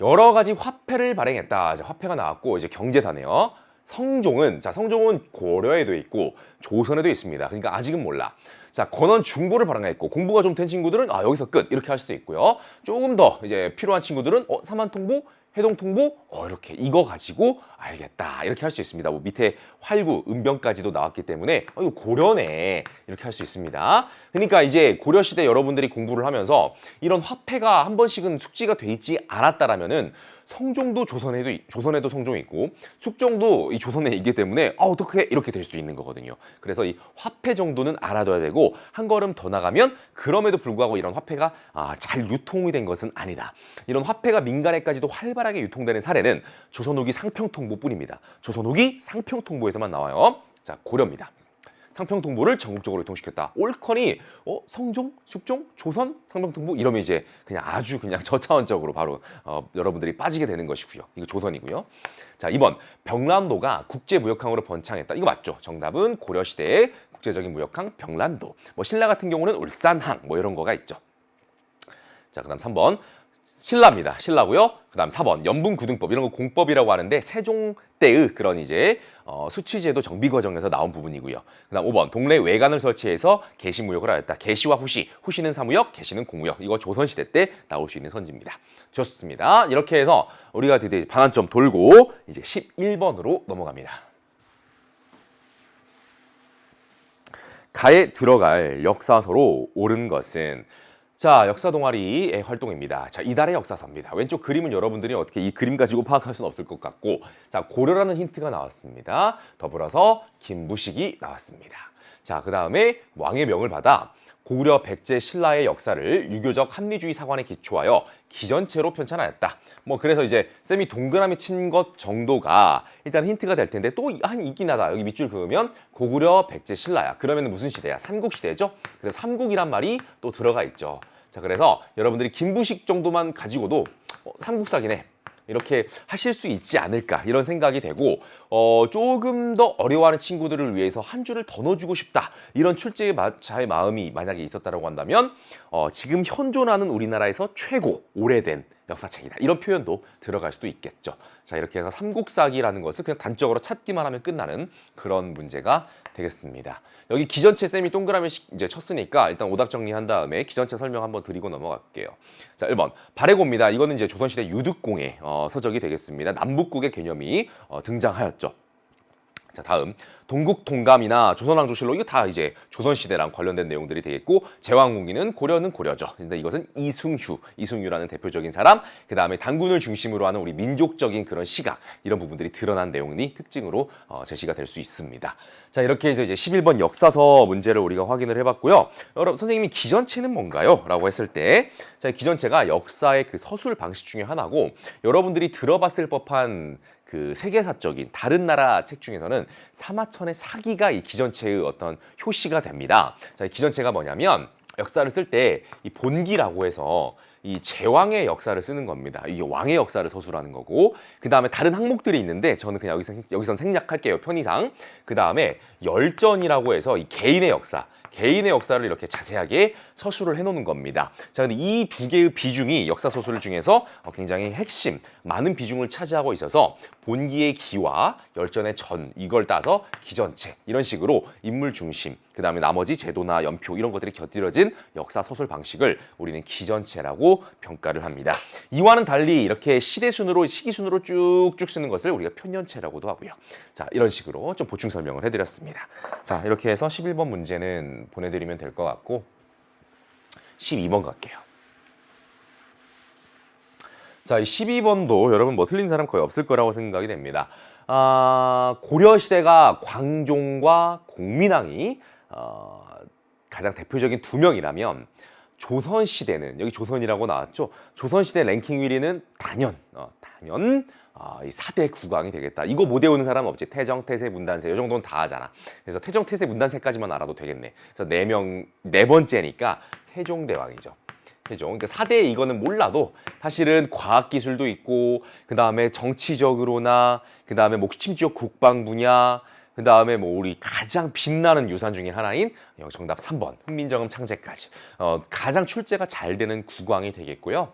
여러 가지 화폐를 발행했다. 자, 화폐가 나왔고 이제 경제사네요. 성종은 고려에도 있고 조선에도 있습니다. 그러니까 아직은 몰라. 자, 권원 중보를 발행했고 공부가 좀 된 친구들은 여기서 끝 이렇게 할 수도 있고요. 조금 더 이제 필요한 친구들은 삼한통보, 해동통보 이렇게 이거 가지고 알겠다 이렇게 할 수 있습니다. 뭐 밑에 활구, 은병까지도 나왔기 때문에 이거 고려네 이렇게 할 수 있습니다. 그러니까 이제 고려시대 여러분들이 공부를 하면서 이런 화폐가 한 번씩은 숙지가 돼 있지 않았다라면은 성종도 조선에도 성종이 있고 숙종도 이 조선에 있기 때문에 어떻게 이렇게 될 수도 있는 거거든요. 그래서 이 화폐 정도는 알아둬야 되고 한 걸음 더 나가면 그럼에도 불구하고 이런 화폐가 잘 유통이 된 것은 아니다. 이런 화폐가 민간에까지도 활발하게 유통되는 사례는 조선 후기 상평통보뿐입니다. 조선 후기 상평통보에서만 나와요. 자, 고려입니다. 상평통보를 전국적으로 유통시켰다. 옳거니 성종, 숙종, 조선, 상평통보 이러면 이제 그냥 아주 그냥 저차원적으로 바로 여러분들이 빠지게 되는 것이고요. 이거 조선이고요. 자, 2번 병란도가 국제무역항으로 번창했다. 이거 맞죠? 정답은 고려시대의 국제적인 무역항 병란도. 뭐 신라 같은 경우는 울산항 뭐 이런 거가 있죠. 자, 그다음 3번 신라입니다. 신라고요. 그다음 4번 연분구등법 이런 거 공법이라고 하는데 세종 때의 그런 이제 수취제도 정비 과정에서 나온 부분이고요. 그다음 5번 동래 외관을 설치해서 개시무역을 하였다. 개시와 후시, 후시는 사무역, 개시는 공무역. 이거 조선시대 때 나올 수 있는 선지입니다. 좋습니다. 이렇게 해서 우리가 드디어 반환점 돌고 이제 11번으로 넘어갑니다. 가에 들어갈 역사서로 옳은 것은 자, 역사 동아리의 활동입니다. 자, 이달의 역사서입니다. 왼쪽 그림은 여러분들이 어떻게 이 그림 가지고 파악할 수는 없을 것 같고, 자, 고려라는 힌트가 나왔습니다. 더불어서 김부식이 나왔습니다. 자, 그 다음에 왕의 명을 받아 고구려 백제 신라의 역사를 유교적 합리주의 사관에 기초하여 기전체로 편찬하였다. 뭐 그래서 이제 쌤이 동그라미 친 것 정도가 일단 힌트가 될 텐데 또 한 있긴 하다. 여기 밑줄 그으면 고구려 백제 신라야. 그러면 무슨 시대야? 삼국시대죠. 그래서 삼국이란 말이 또 들어가 있죠. 자, 그래서 여러분들이 김부식 정도만 가지고도 삼국사기네 이렇게 하실 수 있지 않을까 이런 생각이 되고 조금 더 어려워하는 친구들을 위해서 한 줄을 더 넣어주고 싶다 이런 출제자의 마음이 만약에 있었다고 한다면 지금 현존하는 우리나라에서 최고 오래된 역사책이다 이런 표현도 들어갈 수도 있겠죠. 자, 이렇게 해서 삼국사기라는 것을 그냥 단적으로 찾기만 하면 끝나는 그런 문제가 되겠습니다. 여기 기전체 쌤이 동그라미 이제 쳤으니까 일단 오답 정리한 다음에 기전체 설명 한번 드리고 넘어갈게요. 자, 1번 발해고입니다. 이거는 이제 조선시대 유득공의 서적이 되겠습니다. 남북국의 개념이 등장하였죠. 자, 다음 동국통감이나 조선왕조실록 이거 다 이제 조선시대랑 관련된 내용들이 되겠고 제왕궁기는 고려는 고려죠. 근데 이것은 이승휴라는 대표적인 사람 그 다음에 단군을 중심으로 하는 우리 민족적인 그런 시각 이런 부분들이 드러난 내용이 특징으로 제시가 될 수 있습니다. 자, 이렇게 해서 이제 11번 역사서 문제를 우리가 확인을 해봤고요. 여러분 선생님이 기전체는 뭔가요? 라고 했을 때 자, 기전체가 역사의 그 서술 방식 중에 하나고 여러분들이 들어봤을 법한 그 세계사적인 다른 나라 책 중에서는 사마천의 사기가 이 기전체의 어떤 효시가 됩니다. 자, 이 기전체가 뭐냐면 역사를 쓸 때 이 본기라고 해서 이 제왕의 역사를 쓰는 겁니다. 이게 왕의 역사를 서술하는 거고 그 다음에 다른 항목들이 있는데 저는 그냥 여기선 생략할게요. 편의상. 그 다음에 열전이라고 해서 이 개인의 역사를 이렇게 자세하게 서술을 해놓는 겁니다. 자, 근데 이 두 개의 비중이 역사 서술 중에서 굉장히 핵심, 많은 비중을 차지하고 있어서 본기의 기와 열전의 전 이걸 따서 기전체 이런 식으로 인물 중심, 그 다음에 나머지 제도나 연표 이런 것들이 곁들여진 역사 서술 방식을 우리는 기전체라고 평가를 합니다. 이와는 달리 이렇게 시기순으로 쭉쭉 쓰는 것을 우리가 편년체라고도 하고요. 자, 이런 식으로 좀 보충 설명을 해드렸습니다. 자, 이렇게 해서 11번 문제는 보내드리면 될 것 같고 12번 갈게요. 자, 이 12번도 여러분 뭐 틀린 사람 거의 없을 거라고 생각이 됩니다. 고려시대가 광종과 공민왕이 가장 대표적인 두 명이라면 조선시대는 여기 조선이라고 나왔죠. 조선시대 랭킹 1위는 단연 이 4대 국왕이 되겠다. 이거 못 외우는 사람 없지. 태정, 태세, 문단세 이 정도는 다 하잖아. 그래서 태정, 태세, 문단세까지만 알아도 되겠네. 그래서 네 번째니까 세종대왕이죠. 세종. 그러니까 4대 이거는 몰라도 사실은 과학기술도 있고 그 다음에 정치적으로나 그 다음에 뭐 심지어 국방 분야 그 다음에 뭐 우리 가장 빛나는 유산 중에 하나인 정답 3번 훈민정음 창제까지 가장 출제가 잘 되는 국왕이 되겠고요.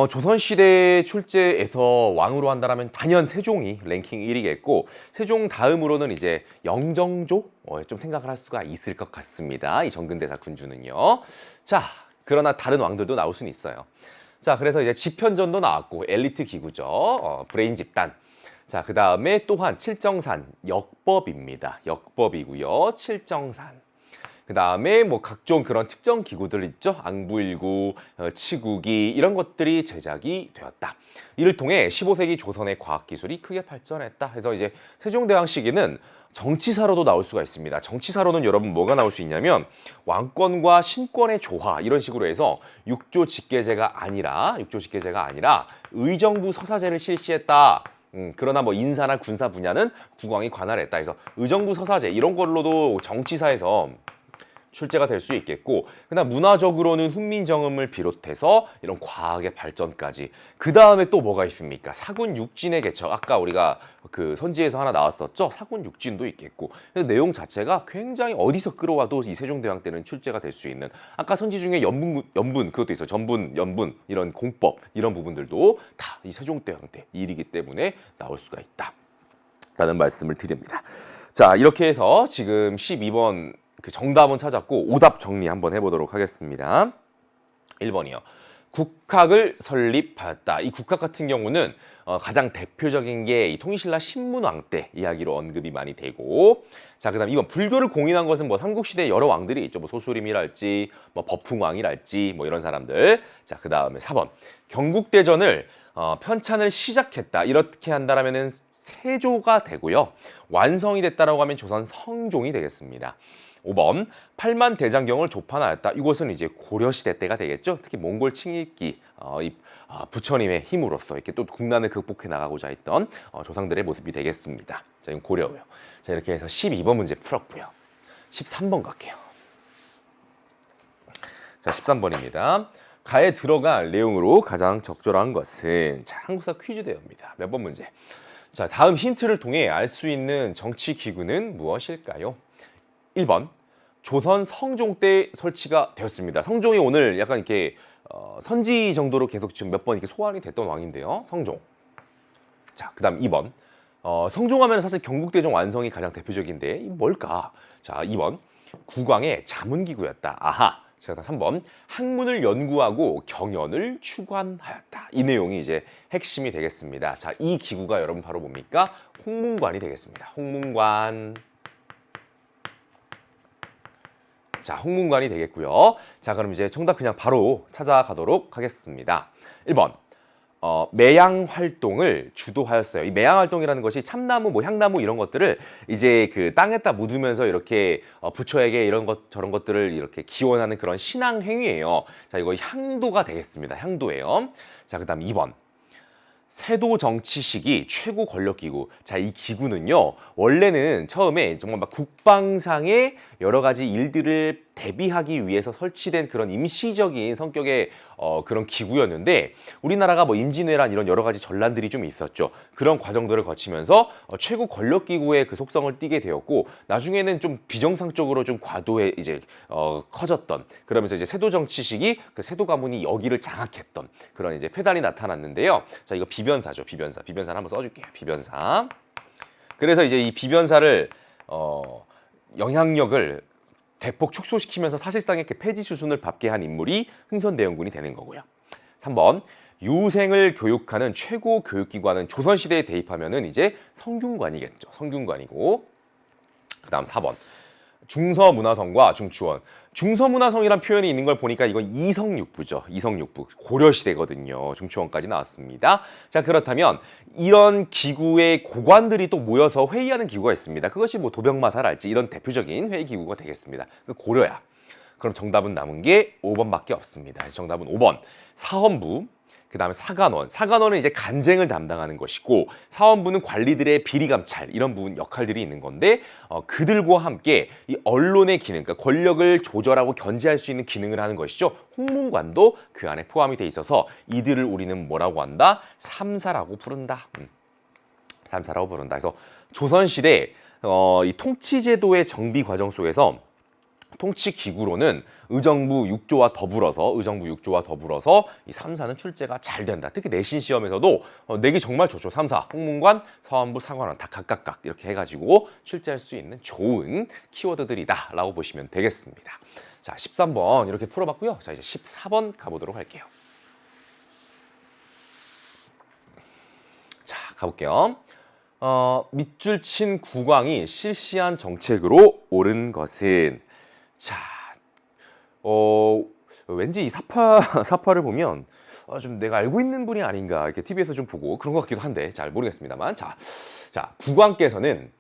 조선시대 출제에서 왕으로 한다면 단연 세종이 랭킹 1위겠고 세종 다음으로는 이제 영정조 좀 생각을 할 수가 있을 것 같습니다. 이 정근대사 군주는요. 자, 그러나 다른 왕들도 나올 수는 있어요. 자, 그래서 이제 집현전도 나왔고 엘리트 기구죠. 브레인 집단. 자, 그 다음에 또한 칠정산 역법입니다. 역법이고요. 칠정산. 그 다음에 뭐 각종 그런 특정 기구들 있죠. 앙부일구, 치국이 이런 것들이 제작이 되었다. 이를 통해 15세기 조선의 과학기술이 크게 발전했다. 해서 이제 세종대왕 시기는 정치사로도 나올 수가 있습니다. 정치사로는 여러분 뭐가 나올 수 있냐면 왕권과 신권의 조화 이런 식으로 해서 육조 직계제가 아니라 의정부 서사제를 실시했다. 그러나 뭐 인사나 군사 분야는 국왕이 관할했다. 그래서 의정부 서사제 이런 걸로도 정치사에서 출제가 될 수 있겠고, 그다음 문화적으로는 훈민정음을 비롯해서 이런 과학의 발전까지. 그 다음에 또 뭐가 있습니까? 사군 육진의 개척. 아까 우리가 그 선지에서 하나 나왔었죠? 사군 육진도 있겠고. 내용 자체가 굉장히 어디서 끌어와도 이 세종대왕 때는 출제가 될 수 있는. 아까 선지 중에 연분 그것도 있어요. 전분, 연분 이런 공법 이런 부분들도 다 이 세종대왕 때 일이기 때문에 나올 수가 있다. 라는 말씀을 드립니다. 자, 이렇게 해서 지금 12번 그 정답은 찾았고 오답 정리 한번 해보도록 하겠습니다. 1번이요. 국학을 설립하였다. 이 국학 같은 경우는 가장 대표적인 게 이 통일신라 신문왕 때 이야기로 언급이 많이 되고, 자, 그다음 2번 불교를 공인한 것은 뭐 삼국시대 여러 왕들이 있죠. 뭐 소수림이랄지 뭐 법흥왕이랄지 뭐 이런 사람들. 자, 그다음에 4번 경국대전을 편찬을 시작했다. 이렇게 한다라면은 세조가 되고요. 완성이 됐다라고 하면 조선 성종이 되겠습니다. 5번 8만 대장경을 조판하였다. 이것은 이제 고려시대 때가 되겠죠. 특히 몽골 침입기 부처님의 힘으로써 이렇게 또 국난을 극복해 나가고자 했던 조상들의 모습이 되겠습니다. 자, 이건 고려고요. 자, 이렇게 해서 12번 문제 풀었고요. 13번 갈게요. 자, 13번입니다. 가에 들어갈 내용으로 가장 적절한 것은, 자, 한국사 퀴즈 대회입니다. 몇 번 문제? 자, 다음 힌트를 통해 알 수 있는 정치 기구는 무엇일까요? 1번 조선 성종 때 설치가 되었습니다. 성종이 오늘 약간 이렇게 선지 정도로 계속 지금 몇 번 이렇게 소환이 됐던 왕인데요. 성종. 자, 그다음 2번 성종하면 사실 경국대전 완성이 가장 대표적인데 이 뭘까? 자, 2번 국왕의 자문기구였다. 아하. 자, 3번 학문을 연구하고 경연을 추관하였다. 이 내용이 이제 핵심이 되겠습니다. 자, 이 기구가 여러분 바로 뭡니까? 홍문관이 되겠습니다. 홍문관. 자, 홍문관이 되겠고요. 자, 그럼 이제 정답 그냥 바로 찾아가도록 하겠습니다. 1번 매양 활동을 주도하였어요. 이 매양 활동이라는 것이 참나무, 뭐 향나무 이런 것들을 이제 그 땅에다 묻으면서 이렇게 부처에게 이런 것 저런 것들을 이렇게 기원하는 그런 신앙 행위예요. 자, 이거 향도가 되겠습니다. 향도예요. 자, 그다음 2번 세도 정치 시기 최고 권력 기구. 자, 이 기구는요, 원래는 처음에 정말 막 국방상의 여러 가지 일들을 대비하기 위해서 설치된 그런 임시적인 성격의 그런 기구였는데, 우리나라가 뭐 임진왜란 이런 여러 가지 전란들이 좀 있었죠. 그런 과정들을 거치면서 최고 권력 기구의 그 속성을 띠게 되었고, 나중에는 좀 비정상적으로 좀 과도해 이제 커졌던, 그러면서 이제 세도 정치 시기 그 세도 가문이 여기를 장악했던 그런 이제 폐단이 나타났는데요. 자, 이거 비변사죠. 비변사를 한번 써줄게요. 비변사. 그래서 이제 이 비변사를 영향력을 대폭 축소시키면서 사실상 이렇게 폐지 수순을 밟게 한 인물이 흥선대원군이 되는 거고요. 3번 유생을 교육하는 최고 교육기관은 조선시대에 대입하면은 이제 성균관이겠죠. 성균관이고, 그다음 4번 중서문화성과 중추원. 중서문화성이란 표현이 있는 걸 보니까 이건 이성육부죠. 이성육부. 고려시대거든요. 중추원까지 나왔습니다. 자, 그렇다면 이런 기구의 고관들이 또 모여서 회의하는 기구가 있습니다. 그것이 뭐 도병마사랄지 이런 대표적인 회의 기구가 되겠습니다. 그 고려야. 그럼 정답은 남은 게 5번밖에 없습니다. 그래서 정답은 5번 사헌부, 그 다음에 사관원. 사관원은 이제 간쟁을 담당하는 것이고, 사원부는 관리들의 비리 감찰 이런 부분 역할들이 있는 건데, 그들과 함께 이 언론의 기능, 그러니까 권력을 조절하고 견제할 수 있는 기능을 하는 것이죠. 홍문관도 그 안에 포함이 돼 있어서 이들을 우리는 뭐라고 한다? 삼사라고 부른다. 삼사라고 부른다. 그래서 조선시대 이 통치제도의 정비 과정 속에서 통치기구로는 의정부 6조와 더불어서 이 3사는 출제가 잘 된다. 특히 내신 시험에서도 내기 정말 좋죠. 3사, 홍문관, 사원부, 사관원 다 각각 이렇게 해가지고 출제할 수 있는 좋은 키워드들이다 라고 보시면 되겠습니다. 자, 13번 이렇게 풀어봤고요. 자, 이제 14번 가보도록 할게요. 자, 가볼게요. 밑줄 친 국왕이 실시한 정책으로 옳은 것은, 자, 왠지 이 사파를 보면 좀 내가 알고 있는 분이 아닌가 이렇게 TV에서 좀 보고 그런 것 같기도 한데 잘 모르겠습니다만, 자, 국왕께서는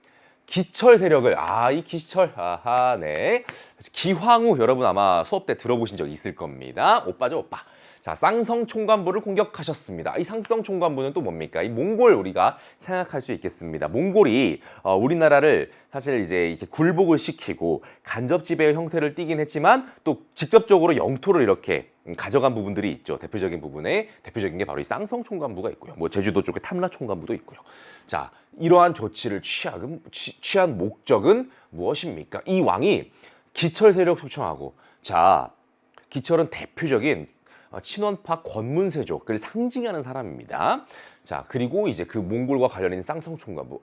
기철 세력을, 이 기철, 네, 기황후 여러분 아마 수업 때 들어보신 적 있을 겁니다. 오빠죠, 오빠. 자, 쌍성 총관부를 공격하셨습니다. 이 쌍성 총관부는 또 뭡니까? 이 몽골 우리가 생각할 수 있겠습니다. 몽골이 우리나라를 사실 이제 이렇게 굴복을 시키고 간접 지배의 형태를 띠긴 했지만 또 직접적으로 영토를 이렇게 가져간 부분들이 있죠. 대표적인 부분에 대표적인 게 바로 이 쌍성 총관부가 있고요. 뭐 제주도 쪽에 탐라 총관부도 있고요. 자, 이러한 조치를 취한 목적은 무엇입니까? 이 왕이 기철 세력 숙청하고, 자, 기철은 대표적인 친원파 권문세족을 상징하는 사람입니다. 자, 그리고 이제 그 몽골과 관련 있는 쌍성 총관부.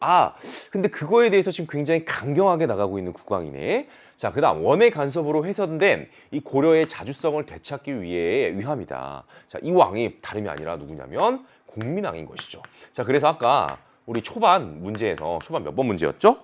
근데 그거에 대해서 지금 굉장히 강경하게 나가고 있는 국왕이네. 자, 그다음 원의 간섭으로 훼손된 이 고려의 자주성을 되찾기 위함이다. 자, 이 왕이 다름이 아니라 누구냐면 공민왕인 것이죠. 자, 그래서 아까 우리 초반 문제에서 초반 몇 번 문제였죠?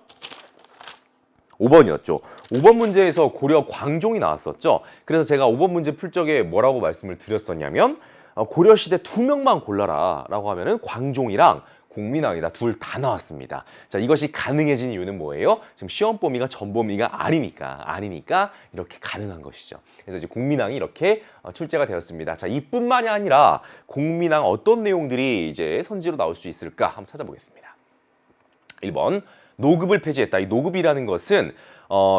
5번이었죠. 5번 문제에서 고려 광종이 나왔었죠. 그래서 제가 5번 문제 풀 적에 뭐라고 말씀을 드렸었냐면 고려시대 2명만 골라라 라고 하면은 광종이랑 공민왕이다. 둘 다 나왔습니다. 자, 이것이 가능해진 이유는 뭐예요? 지금 시험 범위가 전 범위가 아니니까 이렇게 가능한 것이죠. 그래서 이제 공민왕이 이렇게 출제가 되었습니다. 자, 이뿐만이 아니라 공민왕 어떤 내용들이 이제 선지로 나올 수 있을까 한번 찾아보겠습니다. 1번 노급을 폐지했다. 이 노급이라는 것은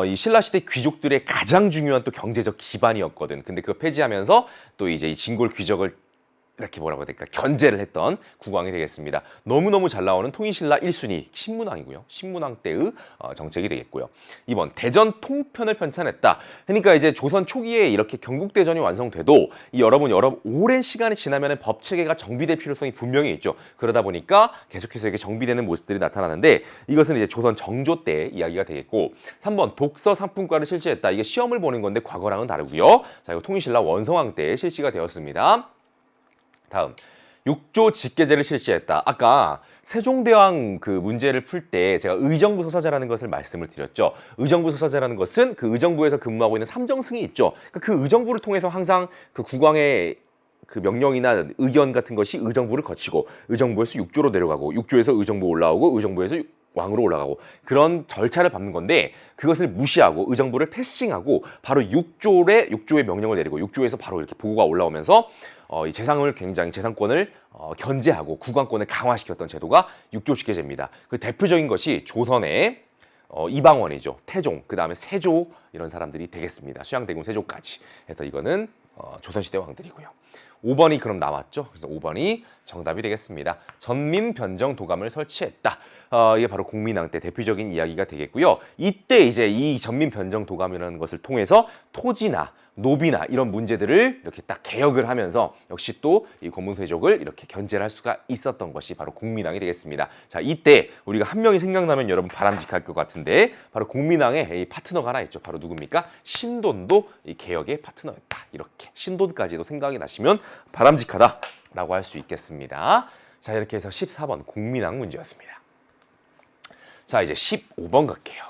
이 신라시대 귀족들의 가장 중요한 또 경제적 기반이었거든. 근데 그거 폐지하면서 또 이제 이 진골 귀족을 이렇게 뭐라고 해야 될까? 견제를 했던 국왕이 되겠습니다. 너무너무 잘 나오는 통일신라 1순위 신문왕이고요. 신문왕 때의 정책이 되겠고요. 2번 대전 통편을 편찬했다. 그러니까 이제 조선 초기에 이렇게 경국대전이 완성돼도 여러분 오랜 시간이 지나면 법 체계가 정비될 필요성이 분명히 있죠. 그러다 보니까 계속해서 이렇게 정비되는 모습들이 나타나는데 이것은 이제 조선 정조 때 이야기가 되겠고 3번 독서 상품과를 실시했다. 이게 시험을 보는 건데 과거랑은 다르고요. 자, 이거 통일신라 원성왕 때 실시가 되었습니다. 다음, 육조 직계제를 실시했다. 아까 세종대왕 그 문제를 풀 때 제가 의정부 소사제라는 것을 말씀을 드렸죠. 의정부 소사제라는 것은 그 의정부에서 근무하고 있는 삼정승이 있죠. 그 의정부를 통해서 항상 그 국왕의 그 명령이나 의견 같은 것이 의정부를 거치고 의정부에서 육조로 내려가고 육조에서 의정부 올라오고 의정부에서 왕으로 올라가고 그런 절차를 밟는 건데 그것을 무시하고 의정부를 패싱하고 바로 육조의 명령을 내리고 육조에서 바로 이렇게 보고가 올라오면서 이 재상권을 견제하고 국왕권을 강화시켰던 제도가 육조직계제입니다. 그 대표적인 것이 조선의 이방원이죠. 태종, 그 다음에 세조 이런 사람들이 되겠습니다. 수양대군 세조까지 해서 이거는 조선시대 왕들이고요. 5번이 그럼 나왔죠. 그래서 5번이 정답이 되겠습니다. 전민변정 도감을 설치했다. 이게 바로 공민왕 때 대표적인 이야기가 되겠고요. 이때 이제 이 전민변정 도감이라는 것을 통해서 토지나 노비나 이런 문제들을 이렇게 딱 개혁을 하면서 역시 또 이 권문세족을 이렇게 견제를 할 수가 있었던 것이 바로 공민왕이 되겠습니다. 자, 이때 우리가 한 명이 생각나면 여러분 바람직할 것 같은데 바로 공민왕의 이 파트너가 하나 있죠. 바로 누굽니까? 신돈도 이 개혁의 파트너였다. 이렇게 신돈까지도 생각이 나시면 바람직하다라고 할 수 있겠습니다. 자, 이렇게 해서 14번 공민왕 문제였습니다. 자, 이제 15번 갈게요.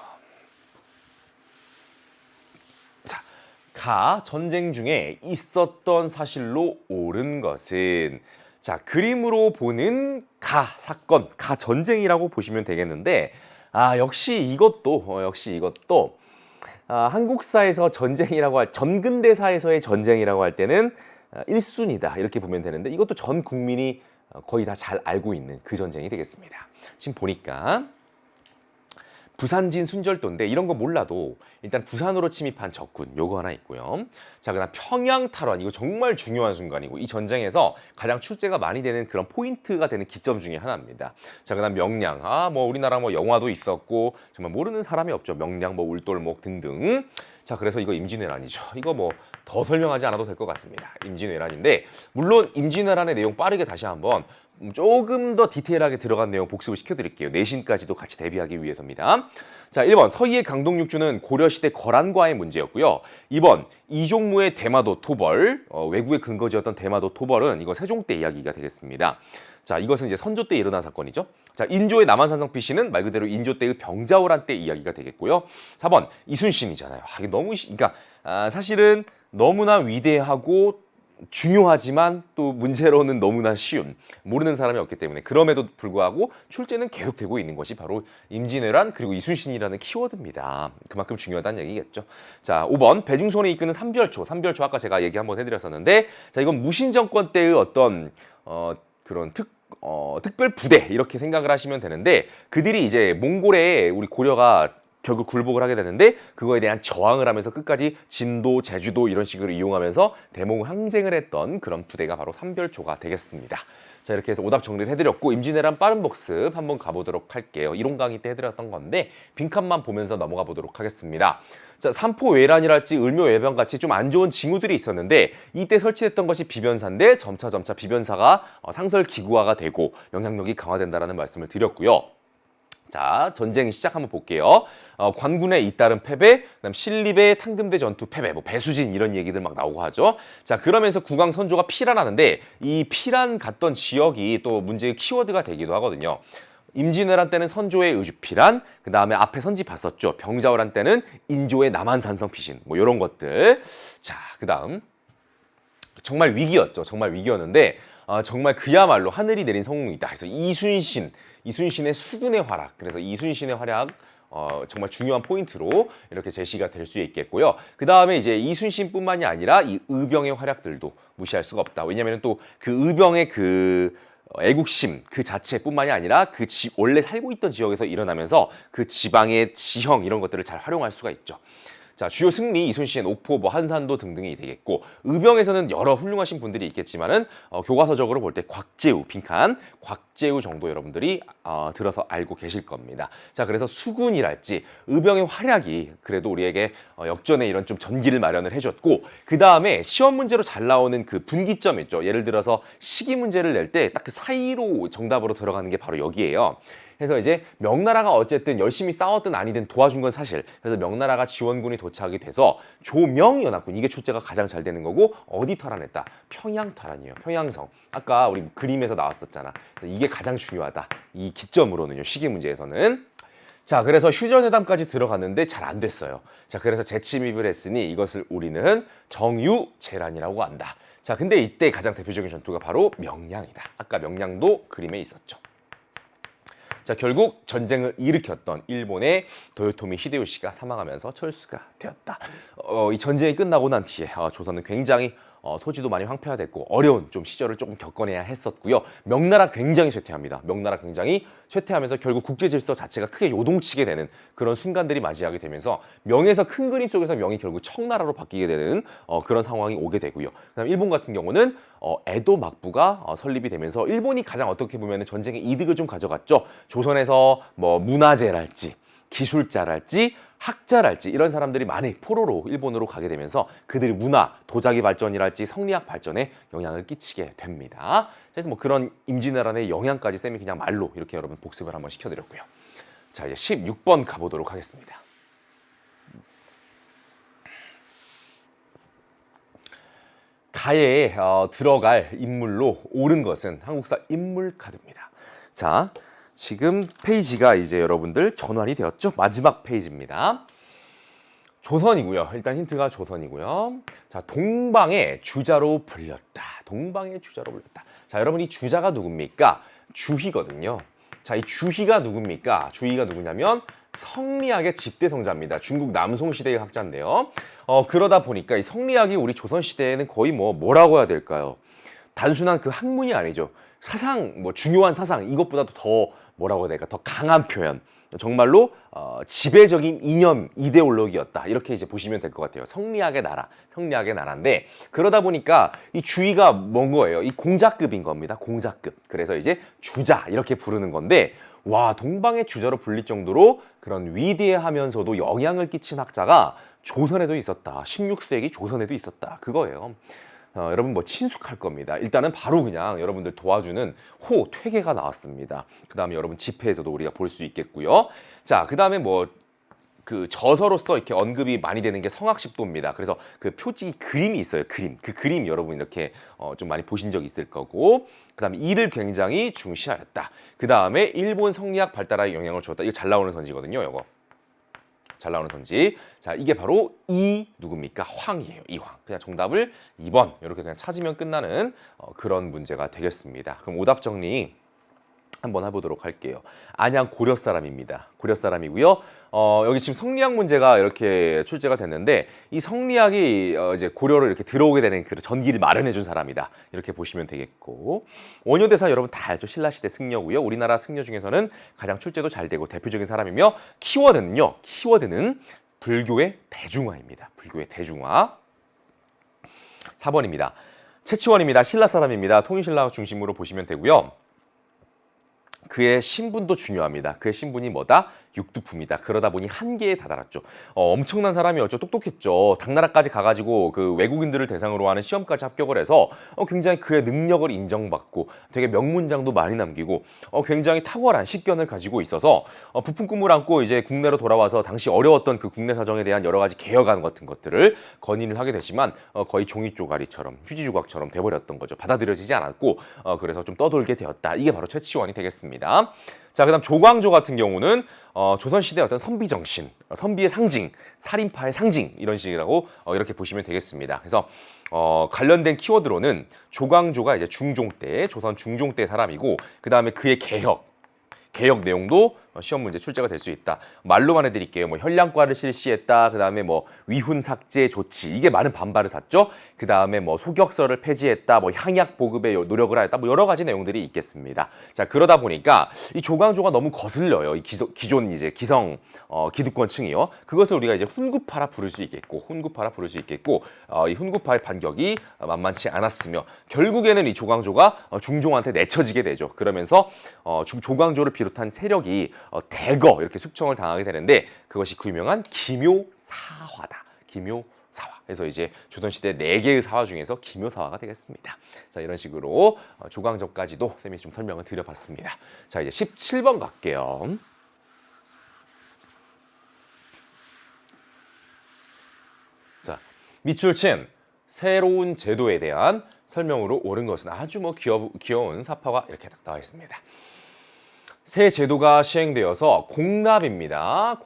가 전쟁 중에 있었던 사실로 옳은 것은 자 그림으로 보는 가 사건, 가 전쟁이라고 보시면 되겠는데 역시 이것도 한국사에서 전쟁이라고 할 전근대사에서의 전쟁이라고 할 때는 1순위다 이렇게 보면 되는데 이것도 전 국민이 거의 다 잘 알고 있는 그 전쟁이 되겠습니다. 지금 보니까 부산진 순절도인데 이런 거 몰라도 일단 부산으로 침입한 적군 요거 하나 있고요. 자, 그다음 평양 탈환 이거 정말 중요한 순간이고 이 전쟁에서 가장 출제가 많이 되는 그런 포인트가 되는 기점 중에 하나입니다. 자, 그다음 명량 뭐 우리나라 뭐 영화도 있었고 정말 모르는 사람이 없죠. 명량 뭐 울돌목 등등. 자, 그래서 이거 임진왜란이죠. 이거 뭐 더 설명하지 않아도 될 것 같습니다. 임진왜란인데 물론 임진왜란의 내용 빠르게 다시 한번 조금 더 디테일하게 들어간 내용 복습을 시켜드릴게요. 내신까지도 같이 대비하기 위해서입니다. 자, 1번 서희의 강동육주는 고려시대 거란과의 문제였고요. 2번 이종무의 대마도 토벌, 왜구의 근거지였던 대마도 토벌은 이거 세종 때 이야기가 되겠습니다. 자, 이것은 이제 선조 때 일어난 사건이죠. 자, 인조의 남한산성 피씨는 말 그대로 인조 때의 병자호란 때 이야기가 되겠고요. 4번 이순신이잖아요. 이게 너무 그러니까 사실은 너무나 위대하고 중요하지만 또 문제로는 너무나 쉬운, 모르는 사람이 없기 때문에 그럼에도 불구하고 출제는 계속되고 있는 것이 바로 임진왜란 그리고 이순신이라는 키워드입니다. 그만큼 중요하다는 얘기겠죠. 자, 5번 배중손이 이끄는 삼별초. 삼별초 아까 제가 얘기 한번 해드렸었는데, 자, 이건 무신 정권 때의 어떤 그런 특별 부대 이렇게 생각을 하시면 되는데, 그들이 이제 몽골에 우리 고려가 결국 굴복을 하게 되는데, 그거에 대한 저항을 하면서 끝까지 진도, 제주도 이런 식으로 이용하면서 대몽 항쟁을 했던 그런 부대가 바로 삼별초가 되겠습니다. 자, 이렇게 해서 오답 정리를 해드렸고, 임진왜란 빠른 복습 한번 가보도록 할게요. 이론 강의 때 해드렸던 건데 빈칸만 보면서 넘어가 보도록 하겠습니다. 자, 삼포외란이랄지 을묘외병 같이 좀 안 좋은 징후들이 있었는데, 이때 설치됐던 것이 비변사인데 점차 비변사가 상설 기구화가 되고 영향력이 강화된다라는 말씀을 드렸고요. 자, 전쟁 시작 한번 볼게요. 관군의 잇따른 패배, 그다음 신립의 탕금대 전투 패배, 뭐 배수진 이런 얘기들 막 나오고 하죠. 자, 그러면서 국왕 선조가 피란하는데, 이 피란 갔던 지역이 또 문제의 키워드가 되기도 하거든요. 임진왜란 때는 선조의 의주피란, 그 다음에 앞에 선지 봤었죠. 병자호란 때는 인조의 남한산성 피신, 뭐 이런 것들. 자, 그 다음 정말 위기였죠. 정말 위기였는데 정말 그야말로 하늘이 내린 성공이다. 그래서 이순신의 수군의 활약. 그래서 이순신의 활약 정말 중요한 포인트로 이렇게 제시가 될 수 있겠고요. 그 다음에 이제 이순신뿐만이 아니라 이 의병의 활약들도 무시할 수가 없다. 왜냐하면 또 그 의병의 그 애국심 그 자체뿐만이 아니라 그 원래 살고 있던 지역에서 일어나면서 그 지방의 지형 이런 것들을 잘 활용할 수가 있죠. 자, 주요 승리 이순신, 옥포, 뭐 한산도 등등이 되겠고, 의병에서는 여러 훌륭하신 분들이 있겠지만은 교과서적으로 볼 때 곽재우 빈칸, 곽재우 정도 여러분들이 들어서 알고 계실 겁니다. 자, 그래서 수군이랄지 의병의 활약이 그래도 우리에게 역전에 이런 좀 전기를 마련을 해줬고, 그 다음에 시험 문제로 잘 나오는 그 분기점 있죠. 예를 들어서 시기 문제를 낼 때 딱 그 사이로 정답으로 들어가는 게 바로 여기예요. 그래서 이제 명나라가 어쨌든 열심히 싸웠든 아니든 도와준 건 사실. 그래서 명나라가 지원군이 도착이 돼서 조명연합군, 이게 출제가 가장 잘 되는 거고, 어디 탈환했다? 평양 탈환이에요. 평양성. 아까 우리 그림에서 나왔었잖아. 그래서 이게 가장 중요하다. 이 기점으로는요. 시기 문제에서는. 자, 그래서 휴전회담까지 들어갔는데 잘 안 됐어요. 자, 그래서 재침입을 했으니 이것을 우리는 정유재란이라고 한다. 자, 근데 이때 가장 대표적인 전투가 바로 명량이다. 아까 명량도 그림에 있었죠. 자, 결국 전쟁을 일으켰던 일본의 도요토미 히데요시가 사망하면서 철수가 되었다. 이 전쟁이 끝나고 난 뒤에 조선은 굉장히 토지도 많이 황폐화됐고 어려운 좀 시절을 조금 겪어내야 했었고요. 명나라 굉장히 쇠퇴합니다. 명나라 굉장히 쇠퇴하면서 결국 국제 질서 자체가 크게 요동치게 되는 그런 순간들이 맞이하게 되면서 명에서 큰 그림 속에서 명이 결국 청나라로 바뀌게 되는 그런 상황이 오게 되고요. 그다음 일본 같은 경우는 에도 막부가 설립이 되면서 일본이 가장 어떻게 보면 전쟁의 이득을 좀 가져갔죠. 조선에서 뭐 문화재랄지 기술자랄지 학자랄지 이런 사람들이 많이 포로로 일본으로 가게 되면서 그들의 문화, 도자기 발전이랄지 성리학 발전에 영향을 끼치게 됩니다. 그래서 뭐 그런 임진왜란의 영향까지 쌤이 그냥 말로 이렇게 여러분 복습을 한번 시켜드렸고요. 자, 이제 16번 가보도록 하겠습니다. 가예에 들어갈 인물로 옳은 것은 한국사 인물 카드입니다. 자, 지금 페이지가 이제 여러분들 전환이 되었죠? 마지막 페이지입니다. 조선이고요. 일단 힌트가 조선이고요. 자, 동방의 주자로 불렸다. 동방의 주자로 불렸다. 자, 여러분 이 주자가 누굽니까? 주희거든요. 자, 이 주희가 누굽니까? 주희가 누구냐면 성리학의 집대성자입니다. 중국 남송시대의 학자인데요. 그러다 보니까 이 성리학이 우리 조선시대에는 거의 뭐라고 해야 될까요? 단순한 그 학문이 아니죠. 사상, 중요한 사상, 이것보다도 더 뭐라고 해야 될까? 더 강한 표현. 정말로 지배적인 이념, 이데올로기였다. 이렇게 이제 보시면 될 것 같아요. 성리학의 나라, 성리학의 나라인데 그러다 보니까 이 주의가 뭔 거예요? 이 공자급인 겁니다. 공자급. 그래서 이제 주자 이렇게 부르는 건데 와, 동방의 주자로 불릴 정도로 그런 위대하면서도 영향을 끼친 학자가 조선에도 있었다. 16세기 조선에도 있었다. 그거예요. 여러분 친숙할 겁니다. 일단은 바로 그냥 여러분들 도와주는 퇴계가 나왔습니다. 그 다음에 여러분 집회에서도 우리가 볼 수 있겠고요. 자, 그 다음에 그 저서로서 이렇게 언급이 많이 되는 게 성학십도입니다. 그래서 그 표지 그림이 있어요. 그 그림 여러분 이렇게 좀 많이 보신 적 있을 거고, 그 다음에 이를 굉장히 중시하였다. 그 다음에 일본 성리학 발달에 영향을 주었다. 이거 잘 나오는 선지거든요. 이거. 잘 나오는 선지. 자, 이게 바로 누굽니까? 황이에요. 이황. 그냥 정답을 2번 이렇게 그냥 찾으면 끝나는 그런 문제가 되겠습니다. 그럼 오답 정리 한번 해보도록 할게요. 안양 고려 사람입니다. 고려 사람이고요. 여기 지금 성리학 문제가 이렇게 출제가 됐는데 이 성리학이 이제 고려로 이렇게 들어오게 되는 그 전기를 마련해 준 사람이다. 이렇게 보시면 되겠고 원효대사 여러분 다 알죠? 신라시대 승려고요. 우리나라 승려 중에서는 가장 출제도 잘 되고 대표적인 사람이며 키워드는요. 키워드는 불교의 대중화입니다. 불교의 대중화. 4번입니다. 채치원입니다. 신라 사람입니다. 통일신라 중심으로 보시면 되고요. 그의 신분도 중요합니다. 그의 신분이 뭐다? 육두품이다. 그러다 보니 한계에 다다랐죠. 엄청난 사람이었죠. 똑똑했죠. 당나라까지 가가지고 그 외국인들을 대상으로 하는 시험까지 합격을 해서 굉장히 그의 능력을 인정받고 되게 명문장도 많이 남기고 굉장히 탁월한 식견을 가지고 있어서 부푼 꿈을 안고 이제 국내로 돌아와서 당시 어려웠던 그 국내 사정에 대한 여러 가지 개혁안 같은 것들을 건의를 하게 되지만 거의 종이 쪼가리처럼 휴지 조각처럼 돼버렸던 거죠. 받아들여지지 않았고 그래서 좀 떠돌게 되었다. 이게 바로 최치원이 되겠습니다. 자, 그다음 조광조 같은 경우는 조선시대의 어떤 선비 정신, 선비의 상징, 살인파의 상징 이런 식이라고 이렇게 보시면 되겠습니다. 그래서 관련된 키워드로는 조광조가 이제 중종 때, 조선 중종 때 사람이고 그 다음에 그의 개혁 내용도 시험 문제 출제가 될 수 있다. 말로만 해드릴게요. 뭐 현량과를 실시했다. 그 다음에 뭐 위훈 삭제 조치 이게 많은 반발을 샀죠. 그 다음에 뭐 소격서를 폐지했다. 뭐 향약 보급에 노력을 하였다. 뭐 여러 가지 내용들이 있겠습니다. 자 그러다 보니까 이 조광조가 너무 거슬려요. 이 기존 이제 기성 기득권층이요. 그것을 우리가 이제 훈구파라 부를 수 있겠고, 이 훈구파의 반격이 만만치 않았으며 결국에는 이 조광조가 중종한테 내쳐지게 되죠. 그러면서 조광조를 비롯한 세력이 대거 이렇게 숙청을 당하게 되는데 그것이 그 유명한 기묘사화다. 기묘사화. 그래서 이제 조선시대 4개의 사화 중에서 기묘사화가 되겠습니다. 자 이런 식으로 조광조까지도 쌤이 좀 설명을 드려봤습니다. 자 이제 17번 갈게요. 자 밑줄친 새로운 제도에 대한 설명으로 옳은 것은 아주 뭐 귀여운 사파가 이렇게 딱 나와 있습니다. 새 제도가 시행되어서 공납입니다.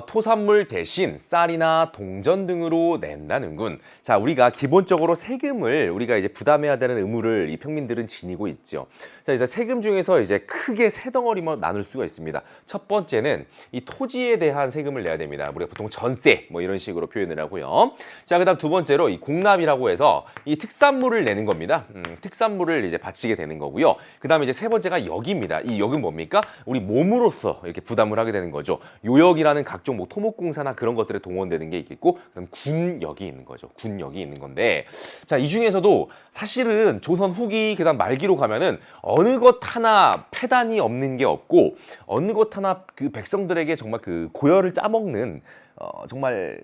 토산물 대신 쌀이나 동전 등으로 낸다는군. 자, 우리가 기본적으로 세금을 우리가 이제 부담해야 되는 의무를 이 평민들은 지니고 있죠. 자, 이제 세금 중에서 이제 크게 세 덩어리만 나눌 수가 있습니다. 첫 번째는 이 토지에 대한 세금을 내야 됩니다. 우리가 보통 전세 뭐 이런 식으로 표현을 하고요. 자, 그다음 두 번째로 이 공납이라고 해서 이 특산물을 내는 겁니다. 특산물을 이제 바치게 되는 거고요. 그다음에 이제 세 번째가 역입니다. 이 역은 뭡니까? 우리 몸으로서 이렇게 부담을 하게 되는 거죠. 요역이라는 각종 뭐 토목공사나 그런 것들에 동원되는 게 있겠고, 그다음 군역이 있는 거죠. 군역이 있는 건데, 자, 이 중에서도 사실은 조선 후기 그다음 말기로 가면은 어느 것 하나 폐단이 없는 게 없고 어느 것 하나 그 백성들에게 정말 그 고열을 짜먹는 정말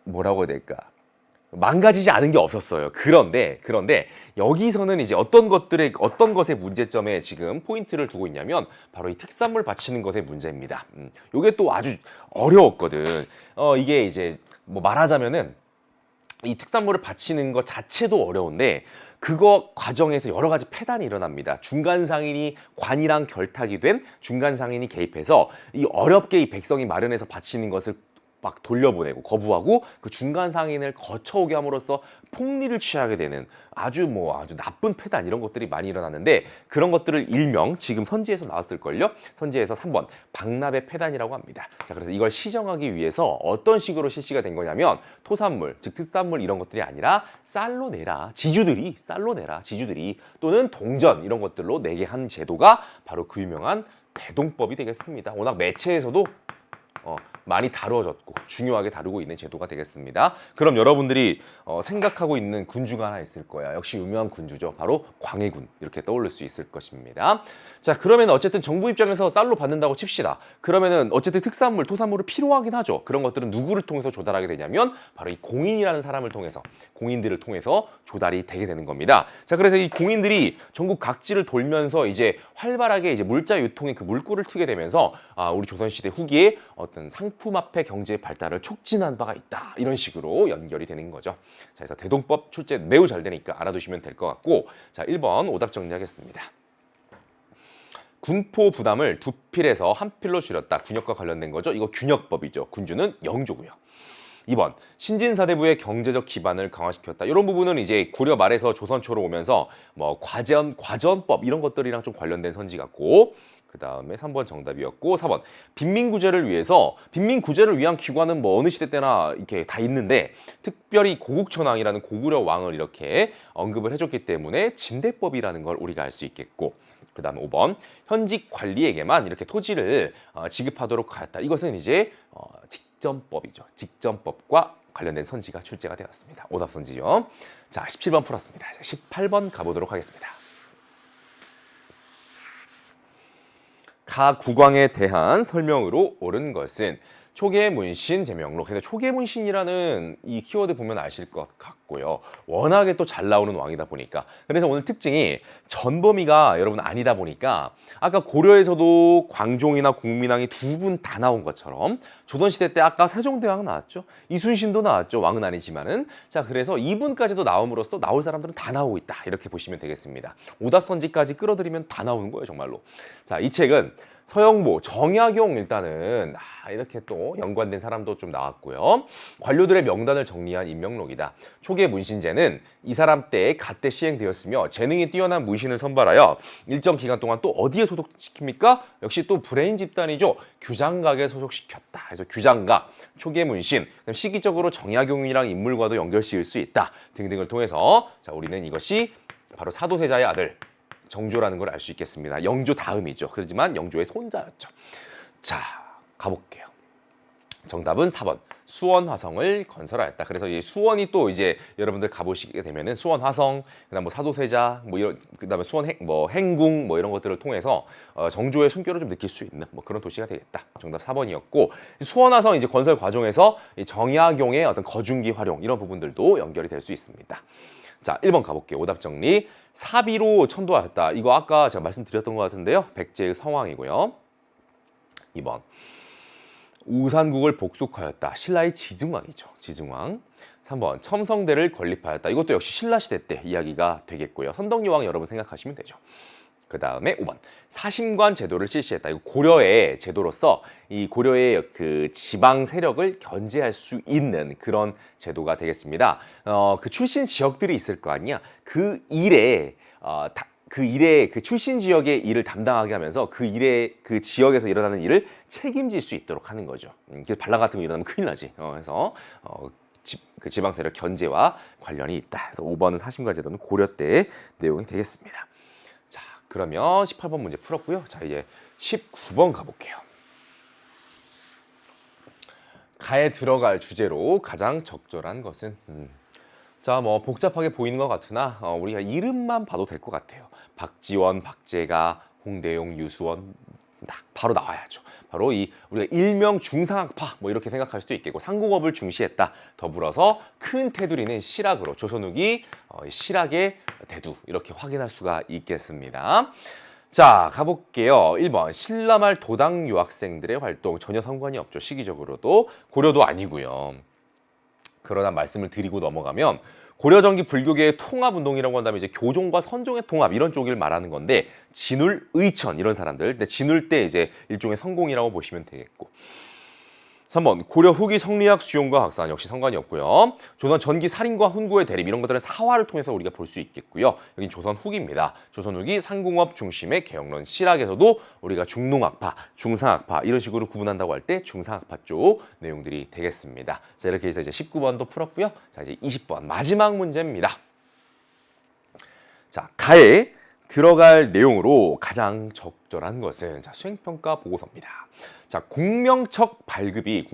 뭐라고 해야 될까? 망가지지 않은 게 없었어요. 그런데 여기서는 이제 어떤 것의 문제점에 지금 포인트를 두고 있냐면 바로 이 특산물 바치는 것의 문제입니다. 요게 또 아주 어려웠거든. 이게 이제 뭐 말하자면은 이 특산물을 바치는 것 자체도 어려운데 그거 과정에서 여러 가지 폐단이 일어납니다. 중간 상인이 관이랑 결탁이 된 중간 상인이 개입해서 이 어렵게 이 백성이 마련해서 바치는 것을 막 돌려보내고 거부하고 그 중간 상인을 거쳐오게 함으로써 폭리를 취하게 되는 아주 나쁜 폐단 이런 것들이 많이 일어났는데 그런 것들을 일명 지금 선지에서 나왔을걸요? 선지에서 3번 박납의 폐단이라고 합니다. 자, 그래서 이걸 시정하기 위해서 어떤 식으로 실시가 된 거냐면 토산물, 즉 특산물 이런 것들이 아니라 쌀로 내라. 지주들이 또는 동전 이런 것들로 내게 한 제도가 바로 그 유명한 대동법이 되겠습니다. 워낙 매체에서도 많이 다뤄졌고 중요하게 다루고 있는 제도가 되겠습니다. 그럼 여러분들이 생각하고 있는 군주가 하나 있을 거야. 역시 유명한 군주죠. 바로 광해군. 이렇게 떠올릴 수 있을 것입니다. 자, 그러면 어쨌든 정부 입장에서 쌀로 받는다고 칩시다. 그러면은 어쨌든 특산물, 토산물이 필요하긴 하죠. 그런 것들은 누구를 통해서 조달하게 되냐면 바로 이 공인이라는 사람을 통해서, 공인들을 통해서 조달이 되게 되는 겁니다. 자, 그래서 이 공인들이 전국 각지를 돌면서 이제 활발하게 이제 물자 유통의 그 물꼬를 트게 되면서 우리 조선시대 후기에 어떤 상품화폐 경제의 발달을 촉진한 바가 있다. 이런 식으로 연결이 되는 거죠. 자, 그래서 대동법 출제 매우 잘 되니까 알아두시면 될 것 같고, 자, 1번 오답 정리하겠습니다. 군포 부담을 두 필에서 한 필로 줄였다. 군역과 관련된 거죠. 이거 균역법이죠. 군주는 영조고요. 2번 신진사대부의 경제적 기반을 강화시켰다. 이런 부분은 이제 고려 말에서 조선 초로 오면서 뭐 과전법 이런 것들이랑 좀 관련된 선지 같고, 그 다음에 3번 정답이었고, 4번 빈민구제를 위한 기관은 뭐 어느 시대 때나 이렇게 다 있는데 특별히 고국천왕이라는 고구려 왕을 이렇게 언급을 해줬기 때문에 진대법이라는 걸 우리가 알 수 있겠고, 그 다음에 5번 현직 관리에게만 이렇게 토지를 지급하도록 하였다. 이것은 이제 직전법이죠. 직전법과 관련된 선지가 출제가 되었습니다. 오답 선지요. 자, 17번 풀었습니다. 18번 가보도록 하겠습니다. 가 국왕에 대한 설명으로 옳은 것은 초계문신 제명록. 그래서 초계문신이라는 이 키워드 보면 아실 것 같고요. 워낙에 또 잘 나오는 왕이다 보니까. 그래서 오늘 특징이 전범위가 여러분 아니다 보니까 아까 고려에서도 광종이나 공민왕이 두 분 다 나온 것처럼 조선시대 때 아까 세종대왕 나왔죠. 이순신도 나왔죠. 왕은 아니지만은. 자, 그래서 이분까지도 나옴으로써 나올 사람들은 다 나오고 있다. 이렇게 보시면 되겠습니다. 오답선지까지 끌어들이면 다 나오는 거예요. 정말로. 자, 이 책은 서영모, 정약용 일단은 이렇게 또 연관된 사람도 좀 나왔고요. 관료들의 명단을 정리한 인명록이다. 초계 문신제는 이 사람 때에 갓때 시행되었으며 재능이 뛰어난 문신을 선발하여 일정 기간 동안 또 어디에 소속시킵니까? 역시 또 브레인 집단이죠. 규장각에 소속시켰다. 그래서 규장각, 초계 문신, 시기적으로 정약용이랑 인물과도 연결시킬 수 있다. 등등을 통해서 자, 우리는 이것이 바로 사도세자의 아들 정조라는 걸 알 수 있겠습니다. 영조 다음이죠. 그렇지만 영조의 손자였죠. 자, 가볼게요. 정답은 4번. 수원 화성을 건설하였다. 그래서 이 수원이 또 이제 여러분들 가보시게 되면은 수원 화성, 그다음 뭐 사도세자, 뭐 이런, 그다음에 수원 행궁 뭐 이런 것들을 통해서 정조의 숨결을 좀 느낄 수 있는 뭐 그런 도시가 되겠다. 정답 4번이었고, 수원 화성 이제 건설 과정에서 이 정약용의 어떤 거중기 활용 이런 부분들도 연결이 될 수 있습니다. 자, 1번 가볼게요. 오답 정리. 사비로 천도하였다. 이거 아까 제가 말씀드렸던 것 같은데요. 백제의 성왕이고요. 2번. 우산국을 복속하였다. 신라의 지증왕이죠. 지증왕. 3번. 첨성대를 건립하였다. 이것도 역시 신라시대 때 이야기가 되겠고요. 선덕여왕 여러분 생각하시면 되죠. 그 다음에 5번. 사심관 제도를 실시했다. 이거 고려의 제도로서 이 고려의 그 지방 세력을 견제할 수 있는 그런 제도가 되겠습니다. 그 출신 지역들이 있을 거 아니야. 그 일에 그 출신 지역의 일을 담당하게 하면서 그 지역에서 일어나는 일을 책임질 수 있도록 하는 거죠. 반란 같은 거 일어나면 큰일 나지. 그래서 그 지방 세력 견제와 관련이 있다. 그래서 5번은 사심관 제도는 고려 때의 내용이 되겠습니다. 자, 그러면 18번 문제 풀었고요. 자, 이제 19번 가볼게요. 가에 들어갈 주제로 가장 적절한 것은 자, 뭐 복잡하게 보이는 것 같으나 우리가 이름만 봐도 될 것 같아요. 박지원, 박재가, 홍대용, 유수원 딱 바로 나와야죠. 바로 이 우리가 일명 중상학파 뭐 이렇게 생각할 수도 있겠고, 상공업을 중시했다. 더불어서 큰 테두리는 실학으로 조선 후기 실학의 대두 이렇게 확인할 수가 있겠습니다. 자, 가볼게요. 1번 신라말 도당 유학생들의 활동 전혀 상관이 없죠. 시기적으로도 고려도 아니고요. 그러나 말씀을 드리고 넘어가면 고려전기 불교계의 통합운동이라고 한다면 이제 교종과 선종의 통합 이런 쪽을 말하는 건데, 진울, 의천 이런 사람들. 근데 진울 때 이제 일종의 성공이라고 보시면 되겠고. 3번 고려 후기 성리학 수용과 학산 역시 상관이 없고요. 조선 전기 살인과 훈구의 대립 이런 것들은 사화를 통해서 우리가 볼 수 있겠고요. 여긴 조선 후기입니다. 조선 후기 상공업 중심의 개혁론 실학에서도 우리가 중농학파, 중상학파 이런 식으로 구분한다고 할 때 중상학파 쪽 내용들이 되겠습니다. 자, 이렇게 해서 이제 19번도 풀었고요. 자, 이제 20번 마지막 문제입니다. 자, 가에 들어갈 내용으로 가장 적절한 것은 자, 수행평가 보고서입니다. 자, 공명첩 발급이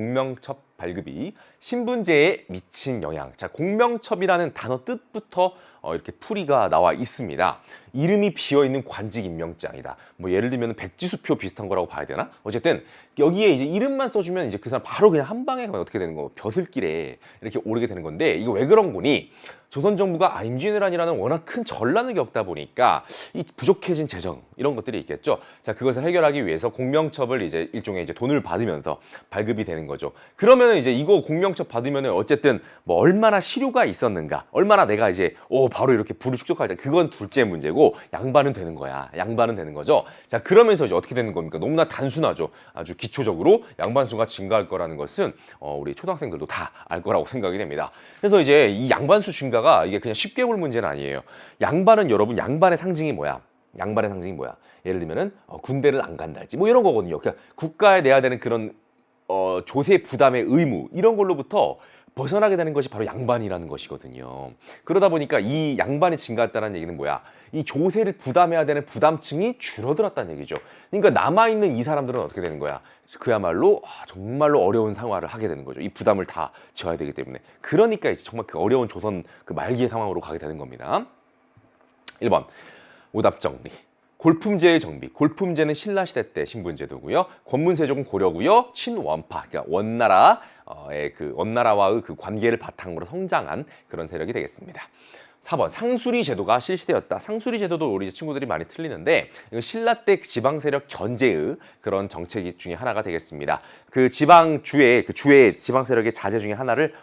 신분제에 미친 영향. 자, 공명첩이라는 단어 뜻부터 이렇게 풀이가 나와 있습니다. 이름이 비어있는 관직 임명장이다. 뭐 예를 들면 백지수표 비슷한 거라고 봐야 되나? 어쨌든 여기에 이제 이름만 써주면 이제 그 사람 바로 그냥 한 방에 어떻게 되는 거, 벼슬길에 이렇게 오르게 되는 건데, 이거 왜 그런 거니? 조선 정부가 임진왜란이라는 워낙 큰 전란을 겪다 보니까 이 부족해진 재정 이런 것들이 있겠죠. 자, 그것을 해결하기 위해서 공명첩을 이제 일종의 이제 돈을 받으면서 발급이 되는 거죠. 그러면 그러면 이제 이거 공명첩 받으면 어쨌든 뭐 얼마나 실효가 있었는가, 얼마나 내가 이제 바로 이렇게 부를 축적하자, 그건 둘째 문제고 양반은 되는 거야. 양반은 되는 거죠. 자, 그러면서 이제 어떻게 되는 겁니까? 너무나 단순하죠. 아주 기초적으로 양반수가 증가할 거라는 것은 우리 초등학생들도 다 알 거라고 생각이 됩니다. 그래서 이제 이 양반수 증가가 이게 그냥 쉽게 볼 문제는 아니에요. 양반은 여러분, 양반의 상징이 뭐야? 양반의 상징이 뭐야? 예를 들면은 군대를 안 간달지 뭐 이런 거거든요. 그러니까 국가에 내야 되는 그런 조세 부담의 의무, 이런 걸로부터 벗어나게 되는 것이 바로 양반이라는 것이거든요. 그러다 보니까 이 양반이 증가했다는 얘기는 뭐야? 이 조세를 부담해야 되는 부담층이 줄어들었다는 얘기죠. 그러니까 남아있는 이 사람들은 어떻게 되는 거야? 그야말로 정말로 어려운 생활을 하게 되는 거죠. 이 부담을 다 져야 되기 때문에. 그러니까 이제 정말 그 어려운 조선 그 말기의 상황으로 가게 되는 겁니다. 1번 오답 정리. 골품제의 정비. 골품제는 신라시대 때 신분제도고요. 권문세족은 고려고요. 친원파, 그러니까 원나라와의 그 관계를 바탕으로 성장한 그런 세력이 되겠습니다. 4번 상수리 제도가 실시되었다. 상수리 제도도 우리 친구들이 많이 틀리는데 이건 신라 때 지방 세력 견제의 그런 정책 중에 하나가 되겠습니다. 그 주의 지방 세력의 자제 중에 하나를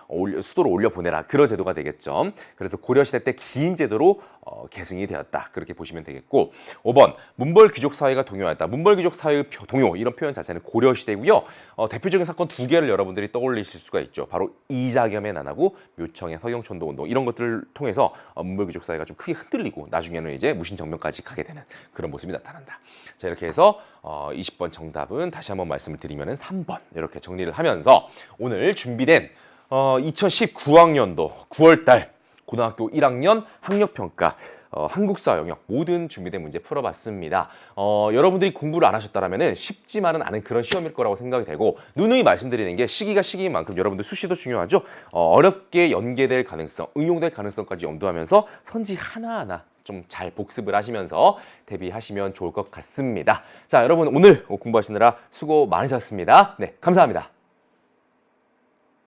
수도로 올려 보내라, 그런 제도가 되겠죠. 그래서 고려 시대 때 긴 제도로 계승이 되었다, 그렇게 보시면 되겠고, 5번 문벌 귀족 사회가 동요하였다. 문벌 귀족 사회의 동요, 이런 표현 자체는 고려 시대고요. 대표적인 사건 두 개를 여러분들이 떠올리실 수가 있죠. 바로 이자겸의 난하고 묘청의 서경촌도 운동, 이런 것들을 통해서 문벌 귀족 사회가 좀 크게 흔들리고 나중에는 이제 무신정변까지 가게 되는 그런 모습이 나타난다. 자, 이렇게 해서 20번 정답은 다시 한번 말씀을 드리면 3번 이렇게 정리를 하면서 오늘 준비된 2019학년도 9월달 고등학교 1학년 학력평가 한국사 영역 모든 준비된 문제 풀어봤습니다. 여러분들이 공부를 안 하셨다면 쉽지만은 않은 그런 시험일 거라고 생각이 되고, 누누이 말씀드리는 게 시기가 시기인 만큼 여러분들 수시도 중요하죠. 어렵게 연계될 가능성, 응용될 가능성까지 염두하면서 선지 하나하나 좀 잘 복습을 하시면서 대비하시면 좋을 것 같습니다. 자, 여러분 오늘 공부하시느라 수고 많으셨습니다. 네, 감사합니다.